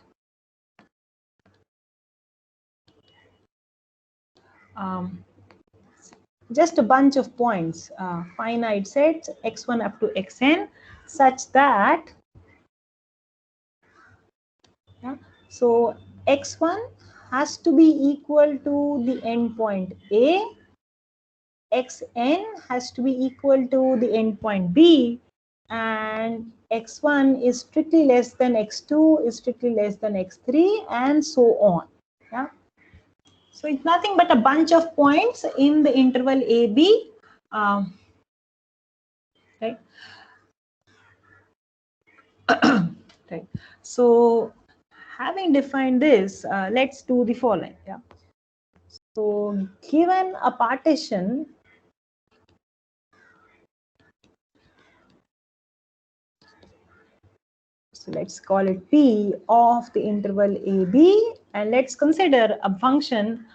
just a bunch of points, finite sets x1 up to xn, such that yeah, so x1 has to be equal to the endpoint A, xn has to be equal to the endpoint B, and x1 is strictly less than x2, is strictly less than x3, and so on. Yeah. So it's nothing but a bunch of points in the interval AB. Right. Right. So having defined this, let's do the following. Yeah. So given a partition, so let's call it P of the interval AB, and let's consider a function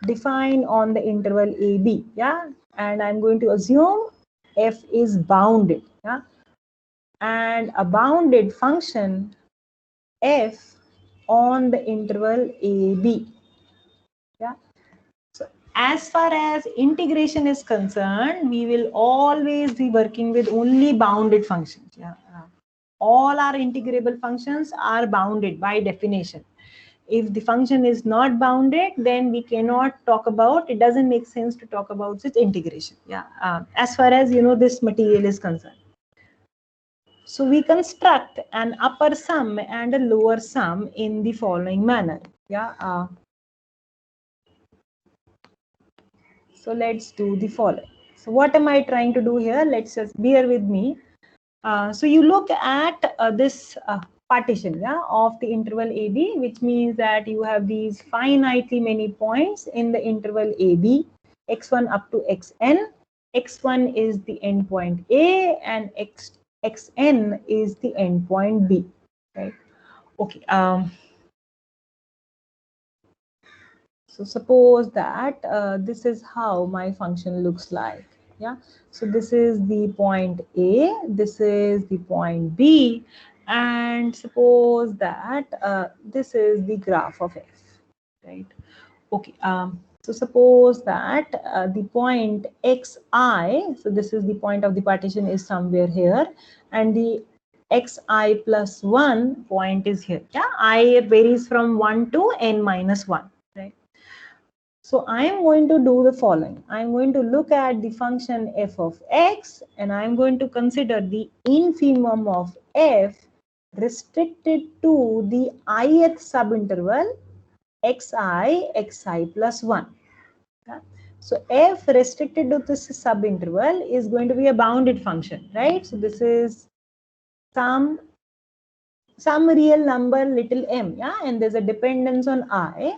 defined on the interval AB. Yeah. And I'm going to assume f is bounded. Yeah. And a bounded function f on the interval AB. Yeah. So as far as integration is concerned, we will always be working with only bounded functions. Yeah. All our integrable functions are bounded by definition. If the function is not bounded, then we cannot talk about, it doesn't make sense to talk about its integration. Yeah. As far as this material is concerned. So we construct an upper sum and a lower sum in the following manner. Yeah. So let's do the following. So what am I trying to do here? Let's just bear with me. So you look at this partition, yeah, of the interval AB, which means that you have these finitely many points in the interval AB, x1 up to xn. x1 is the endpoint A and xn is the endpoint B, right? Okay. So suppose that this is how my function looks like. Yeah. So this is the point A, this is the point B, and suppose that this is the graph of f, right? Okay. So suppose that the point xi, so this is the point of the partition, is somewhere here, and the xi plus 1 point is here. Yeah. I varies from 1 to n minus 1, right? So I am going to do the following. I am going to look at the function f of x, and I am going to consider the infimum of f restricted to the ith subinterval xi plus 1. Okay? So f restricted to this subinterval is going to be a bounded function, right? So this is some real number little m, yeah, and there's a dependence on I.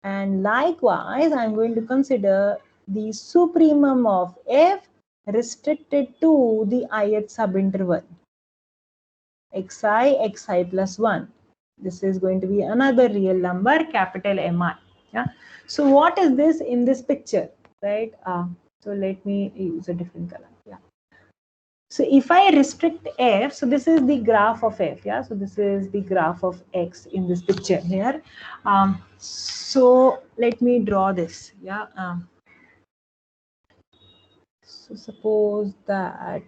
And likewise, I'm going to consider the supremum of f restricted to the ith subinterval xi plus 1. This is going to be another real number, capital Mi. Yeah. So what is this in this picture, right? So let me use a different color. Yeah. So if I restrict f, so this is the graph of f. Yeah. So this is the graph of x in this picture here. So let me draw this. Yeah. So suppose that.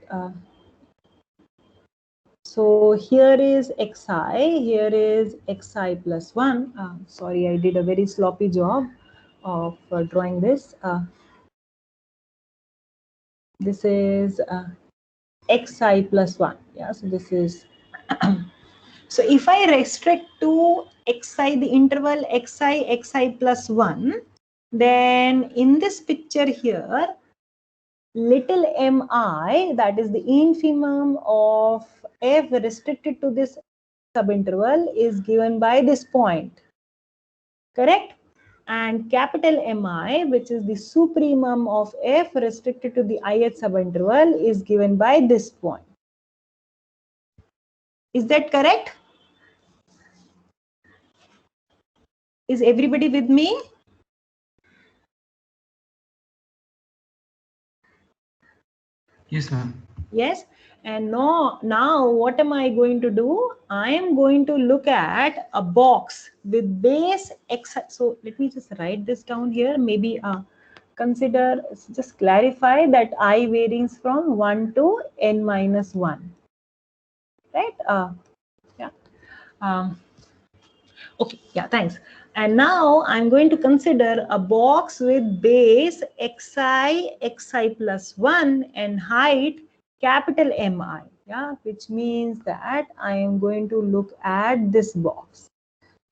So here is xi, here is xi plus 1. Sorry, I did a very sloppy job of drawing this. This is xi plus 1. Yeah, so this is. So if I restrict to xi, the interval xi plus 1, then in this picture here, little mi, that is the infimum of f restricted to this subinterval, is given by this point, correct? And capital Mi, which is the supremum of f restricted to the ith subinterval, is given by this point. Is that correct? Is everybody with me? Yes, ma'am. Yes. And now what am I going to do? I am going to look at a box with base x. So let me just write this down here. Maybe consider, just clarify that I varies from 1 to n minus 1. Right? Yeah. Okay. Yeah. Thanks. And now I'm going to consider a box with base xi plus 1 and height capital Mi, yeah, which means that I am going to look at this box.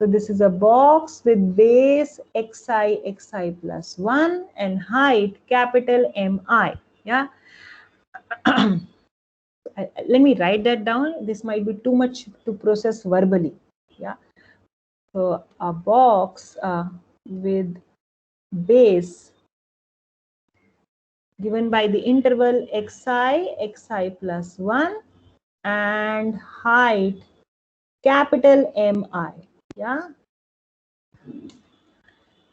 So this is a box with base xi plus 1 and height capital Mi, yeah. Let me write that down. This might be too much to process verbally, yeah. So a box with base given by the interval xi plus 1 and height capital Mi, yeah.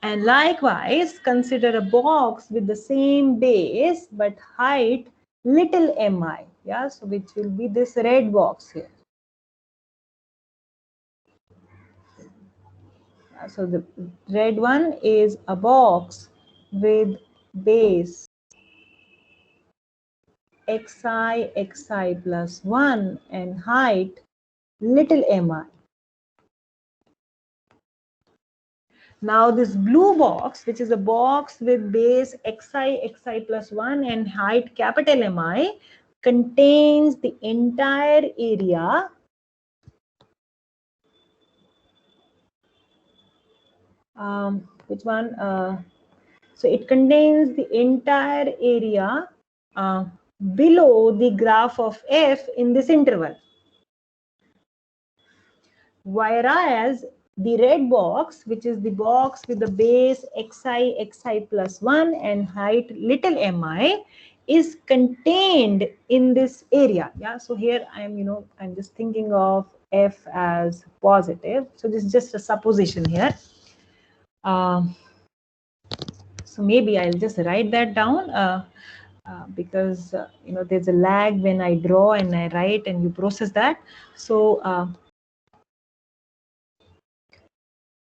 And likewise, consider a box with the same base but height little mi, yeah, so which will be this red box here. So the red one is a box with base xi plus 1 and height little mi. Now this blue box, which is a box with base xi plus 1 and height capital Mi, contains the entire area which one? So it contains the entire area below the graph of f in this interval. Whereas the red box, which is the box with the base xi plus 1 and height little mi, is contained in this area. Yeah, so here I'm just thinking of f as positive. So this is just a supposition here. So maybe I'll just write that down because there's a lag when I draw and I write and you process that. So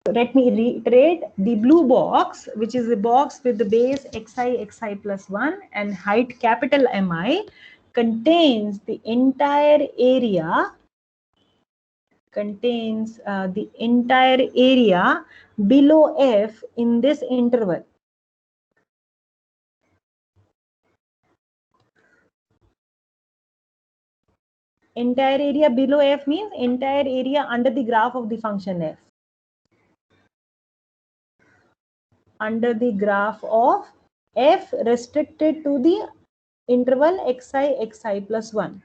let me reiterate. The blue box, which is the box with the base xi plus 1 and height capital Mi, contains the entire area below f in this interval. Entire area below f means entire area under the graph of the function f. Under the graph of f restricted to the interval xi plus 1.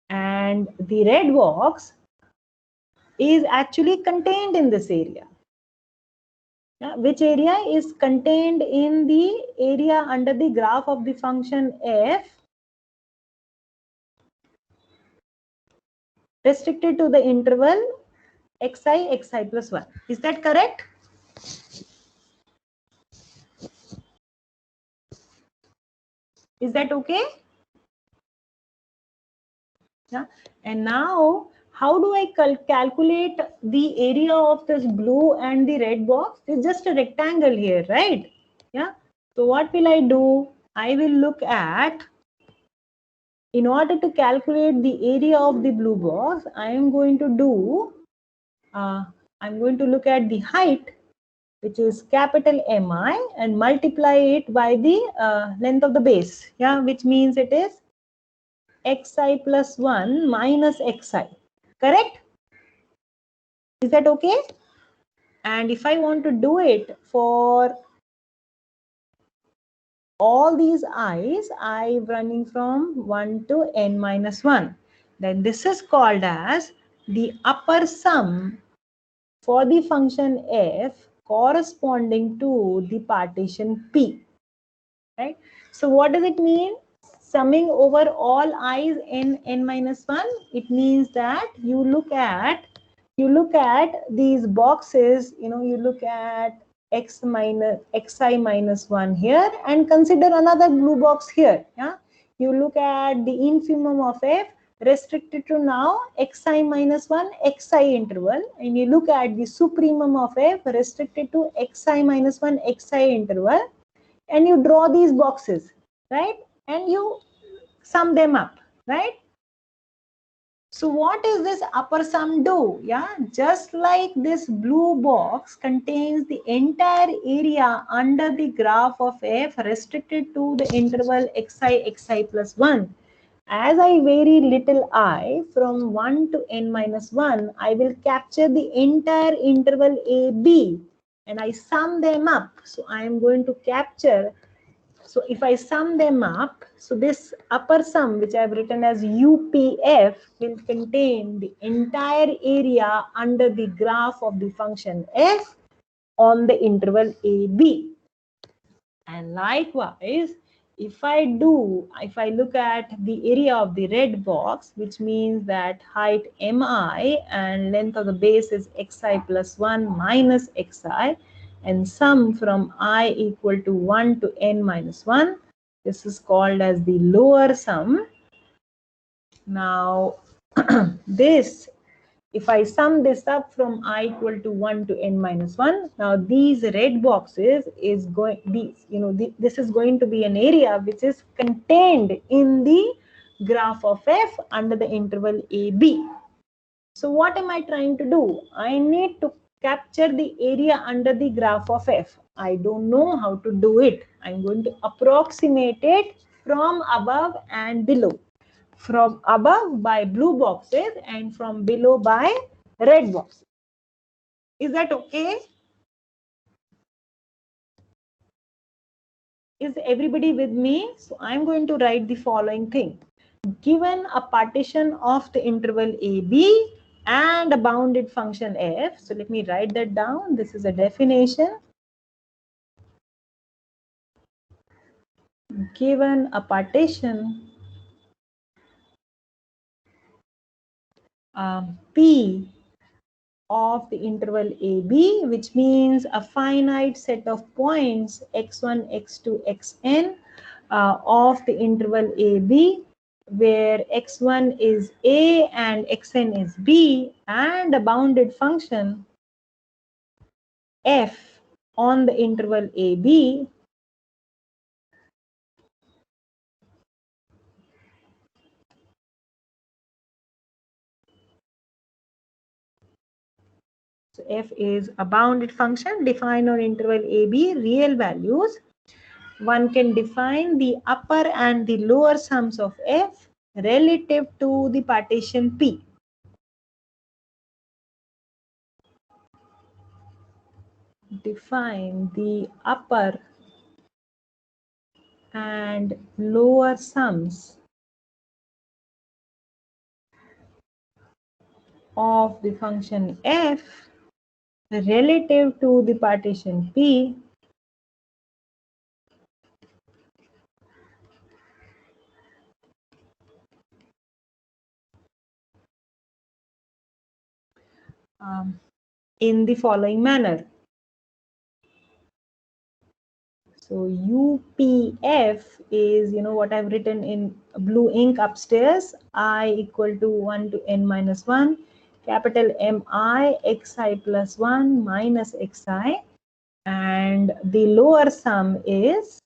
And the red box is actually contained in this area. Which area is contained in the area under the graph of the function f restricted to the interval xi plus 1. Is that correct? Is that okay? Yeah. And now, how do I calculate the area of this blue and the red box? It's just a rectangle here, right? Yeah. So what will I do? I will look at, in order to calculate the area of the blue box, I am going to do, I'm going to look at the height, which is capital MI, and multiply it by the length of the base. Yeah, which means it is xi plus 1 minus xi. Correct? Is that okay? And if I want to do it for all these i's, I running from 1 to n minus 1, then this is called as the upper sum for the function f corresponding to the partition P. Right? So what does it mean? Summing over all i's in n minus 1, it means that you look at these boxes, you look at xi minus 1 here and consider another blue box here. Yeah, you look at the infimum of f restricted to now xi minus 1 xi interval, and you look at the supremum of f restricted to xi minus 1 xi interval, and you draw these boxes, right? And you sum them up, right? So what is this upper sum do? Yeah, just like this blue box contains the entire area under the graph of f restricted to the interval xi plus 1. As I vary little I from 1 to n minus 1, I will capture the entire interval AB and I sum them up. So I am going to capture, so if I sum them up, so this upper sum, which I have written as UPF, will contain the entire area under the graph of the function f on the interval AB. And likewise, if I look at the area of the red box, which means that height mi and length of the base is xi plus 1 minus xi, and sum from I equal to 1 to n minus 1. This is called as the lower sum. Now, if I sum this up from I equal to 1 to n minus 1, now these red boxes is this is going to be an area which is contained in the graph of f under the interval AB. So what am I trying to do? I need to capture the area under the graph of f. I don't know how to do it. I'm going to approximate it from above and below. From above by blue boxes and from below by red boxes. Is that okay? Is everybody with me? So I'm going to write the following thing. Given a partition of the interval AB and a bounded function f, so let me write that down. This is a definition. Given a partition P of the interval AB, which means a finite set of points x1, x2, xn of the interval AB, where x1 is A and xn is B, and a bounded function f on the interval AB, so f is a bounded function defined on interval AB, real values. One can define the upper and the lower sums of f relative to the partition P. Define the upper and lower sums of the function f relative to the partition P in the following manner. So UPF is, what I've written in blue ink upstairs, I equal to 1 to n minus 1, capital MI xi plus 1 minus xi, and the lower sum is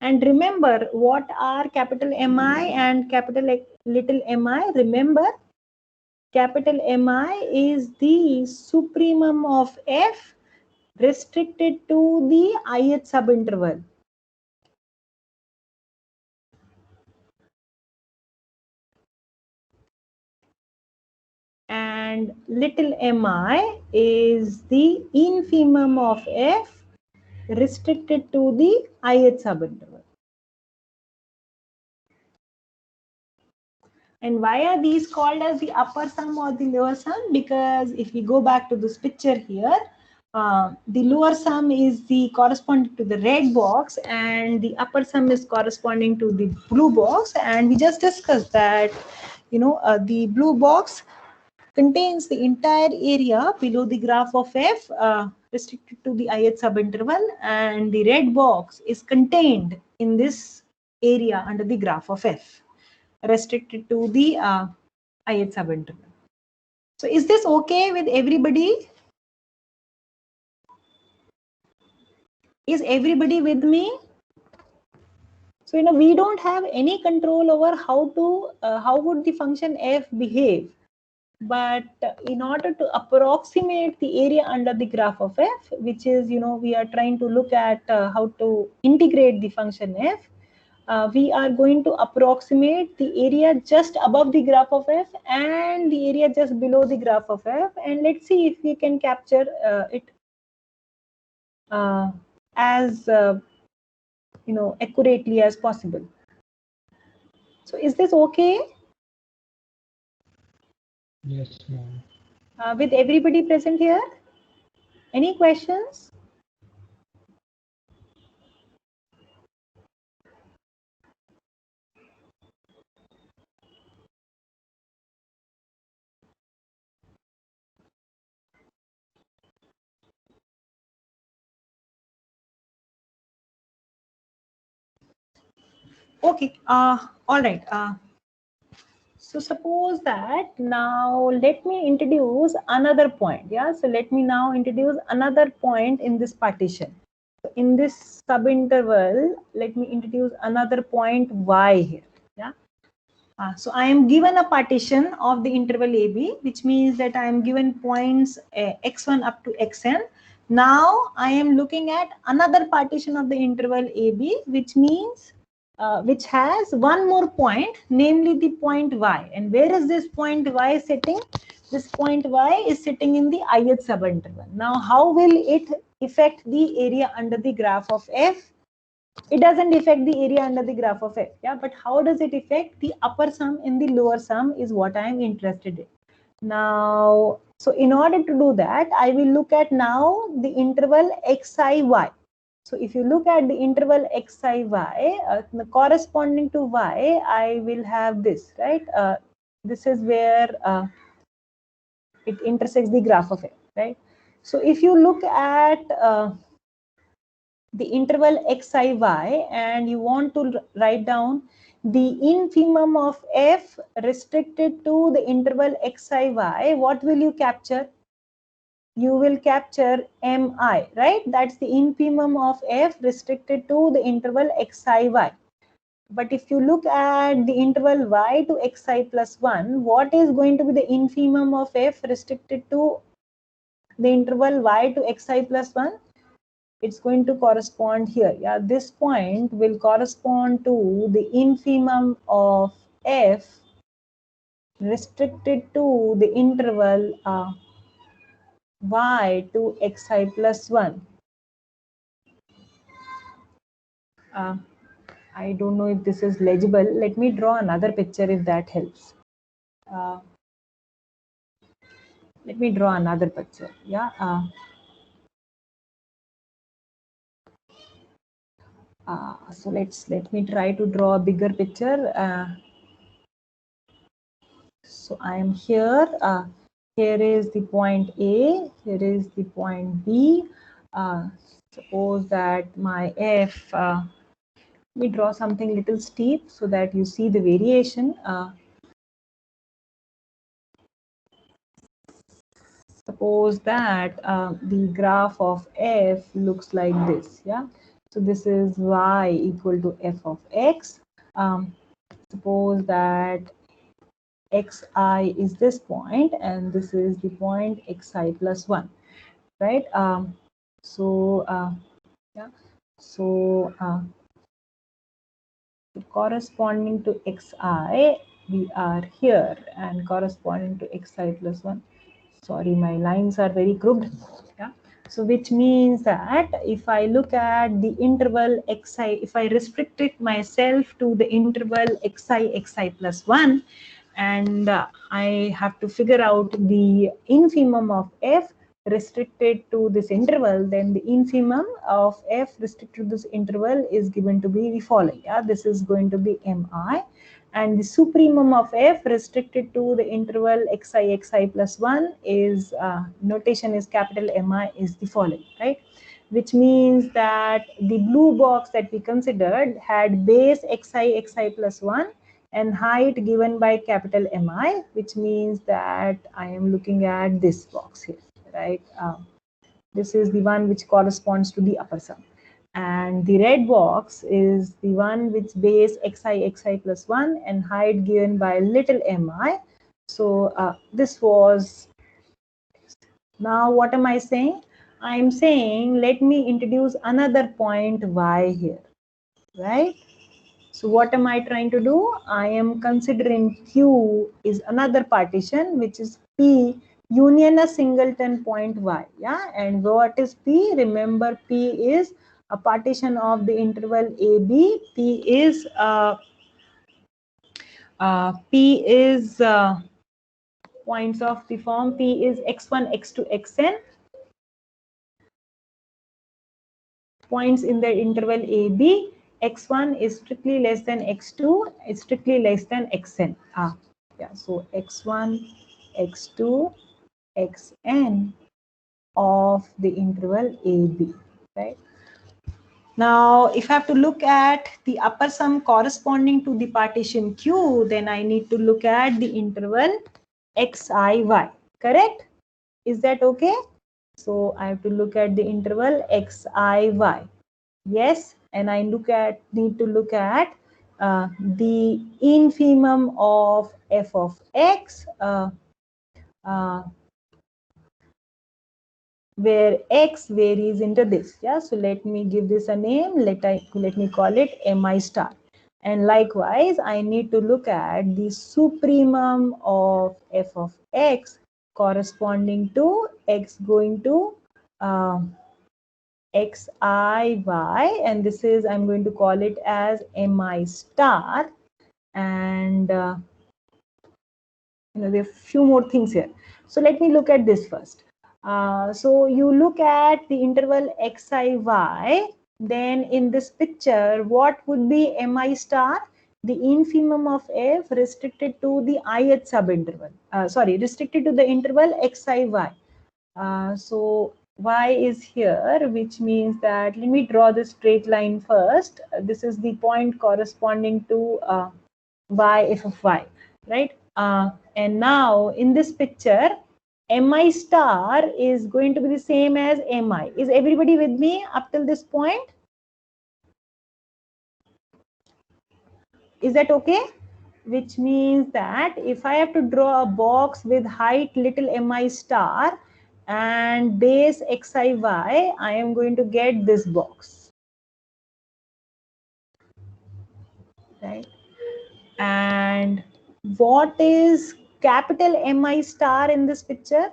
and remember what are capital MI and capital little mi. Remember, capital MI is the supremum of f restricted to the ith subinterval. And little mi is the infimum of f restricted to the ith subinterval. And why are these called as the upper sum or the lower sum? Because if we go back to this picture here, the lower sum is the corresponding to the red box and the upper sum is corresponding to the blue box. And we just discussed that, the blue box contains the entire area below the graph of f restricted to the ith subinterval, and the red box is contained in this area under the graph of f restricted to the ith subinterval. So is this okay with everybody? Is everybody with me? So we don't have any control over how would the function f behave. But in order to approximate the area under the graph of f, which is, we are trying to look at how to integrate the function f, we are going to approximate the area just above the graph of f and the area just below the graph of f, and let's see if we can capture it as accurately as possible. So is this okay? Yes, ma'am. With everybody present here? Any questions? Okay, all right. So suppose that now let me introduce another point. Yeah, so let me now introduce another point in this partition. So in this subinterval, let me introduce another point y here. Yeah. So I am given a partition of the interval AB, which means that I am given points x1 up to xn. Now I am looking at another partition of the interval AB, which means which has one more point, namely the point y. And where is this point y sitting? This point y is sitting in the ith subinterval. Now how will it affect the area under the graph of f? It doesn't affect the area under the graph of f, yeah, but how does it affect the upper sum in the lower sum is what I am interested in. Now, so in order to do that, I will look at now the interval xi y. So if you look at the interval xi y, corresponding to y, I will have this, right? This is where it intersects the graph of f, right? So if you look at the interval xi y and you want to write down the infimum of f restricted to the interval xi y, what will you capture? You will capture mi, right? That's the infimum of f restricted to the interval xi y. But if you look at the interval y to xi plus 1, what is going to be the infimum of f restricted to the interval y to xi plus 1, it's going to correspond here. Yeah, this point will correspond to the infimum of f restricted to the interval y to xi plus 1. I don't know if this is legible. Let me draw another picture if that helps. Let me draw another picture. Yeah. So let me try to draw a bigger picture. So I am here. Here is the point A. Here is the point B. Suppose that my f. Let me draw something little steep so that you see the variation. Suppose that the graph of f looks like this. Yeah. So this is y equal to f of x. Suppose that xi is this point and this is the point xi plus 1, right? Corresponding to xi, we are here, and corresponding to xi plus 1. Sorry, my lines are very crooked. Yeah. So which means that if I look at the interval xi, if I restrict it myself to the interval xi plus 1, and I have to figure out the infimum of f restricted to this interval, then the infimum of f restricted to this interval is given to be the following. Yeah, this is going to be mi, and the supremum of f restricted to the interval xi plus 1 is notation is capital Mi is the following, right? Which means that the blue box that we considered had base xi plus 1 and height given by capital Mi, which means that I am looking at this box here, right? This is the one which corresponds to the upper sum. And the red box is the one which base xi plus 1 and height given by little mi. So this was, now what am I saying? I am saying let me introduce another point y here, right? So what am I trying to do? I am considering Q is another partition, which is P union a singleton point Y. Yeah, and what is P? Remember, P is a partition of the interval AB. P is points of the form P is x1, x2, xn. Points in the interval AB. X1 is strictly less than x2, is strictly less than xn. Yeah, so x1, x2, xn of the interval AB, right? Now, if I have to look at the upper sum corresponding to the partition Q, then I need to look at the interval xiy, correct? Is that okay? So I have to look at the interval xiy. Yes, and I need to look at the infimum of f of x, where x varies into this. Yeah, so let me give this a name. Let me call it mi star. And likewise, I need to look at the supremum of f of x corresponding to x going to xiy, and this is, I'm going to call it as mi star. And there are a few more things here. So let me look at this first. So you look at the interval xiy, then in this picture, what would be mi star? The infimum of f restricted to the ith subinterval. Restricted to the interval xiy. So y is here, which means that, let me draw the straight line first. This is the point corresponding to y f of y, right? And now in this picture, mi star is going to be the same as mi. Is everybody with me up till this point? Is that okay? Which means that if I have to draw a box with height little mi star, and base xi y, I am going to get this box, right? And what is capital Mi star in this picture?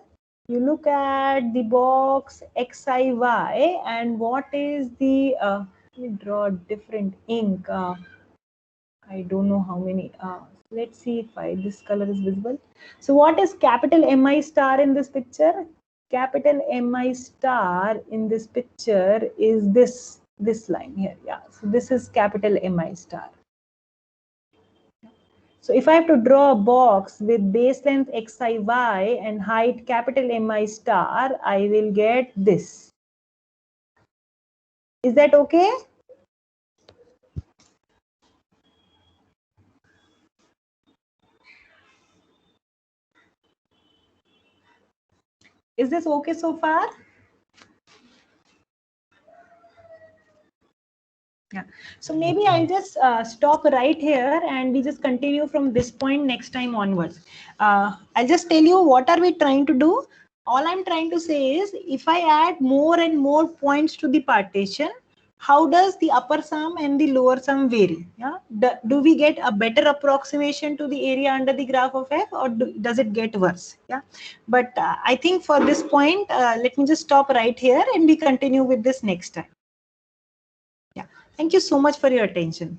You look at the box xi y, and what is the let me draw different ink. I don't know how many. Let's see if this color is visible. So what is capital Mi star in this picture? Capital Mi star in this picture is this line here. Yeah. So this is capital Mi star. So if I have to draw a box with base length xi y and height capital Mi star, I will get this. Is that okay? Is this okay so far? Yeah. So maybe I'll just stop right here and we just continue from this point next time onwards. I'll just tell you what are we trying to do. All I'm trying to say is if I add more and more points to the partition, how does the upper sum and the lower sum vary? Yeah. Do we get a better approximation to the area under the graph of f, or does it get worse? Yeah. But I think for this point, let me just stop right here and we continue with this next time. Yeah. Thank you so much for your attention.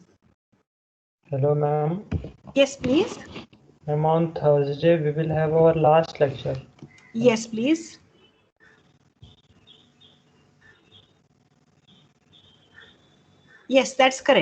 Hello, ma'am. Yes, please. Ma'am, on Thursday we will have our last lecture. Yes, please. Yes, that's correct.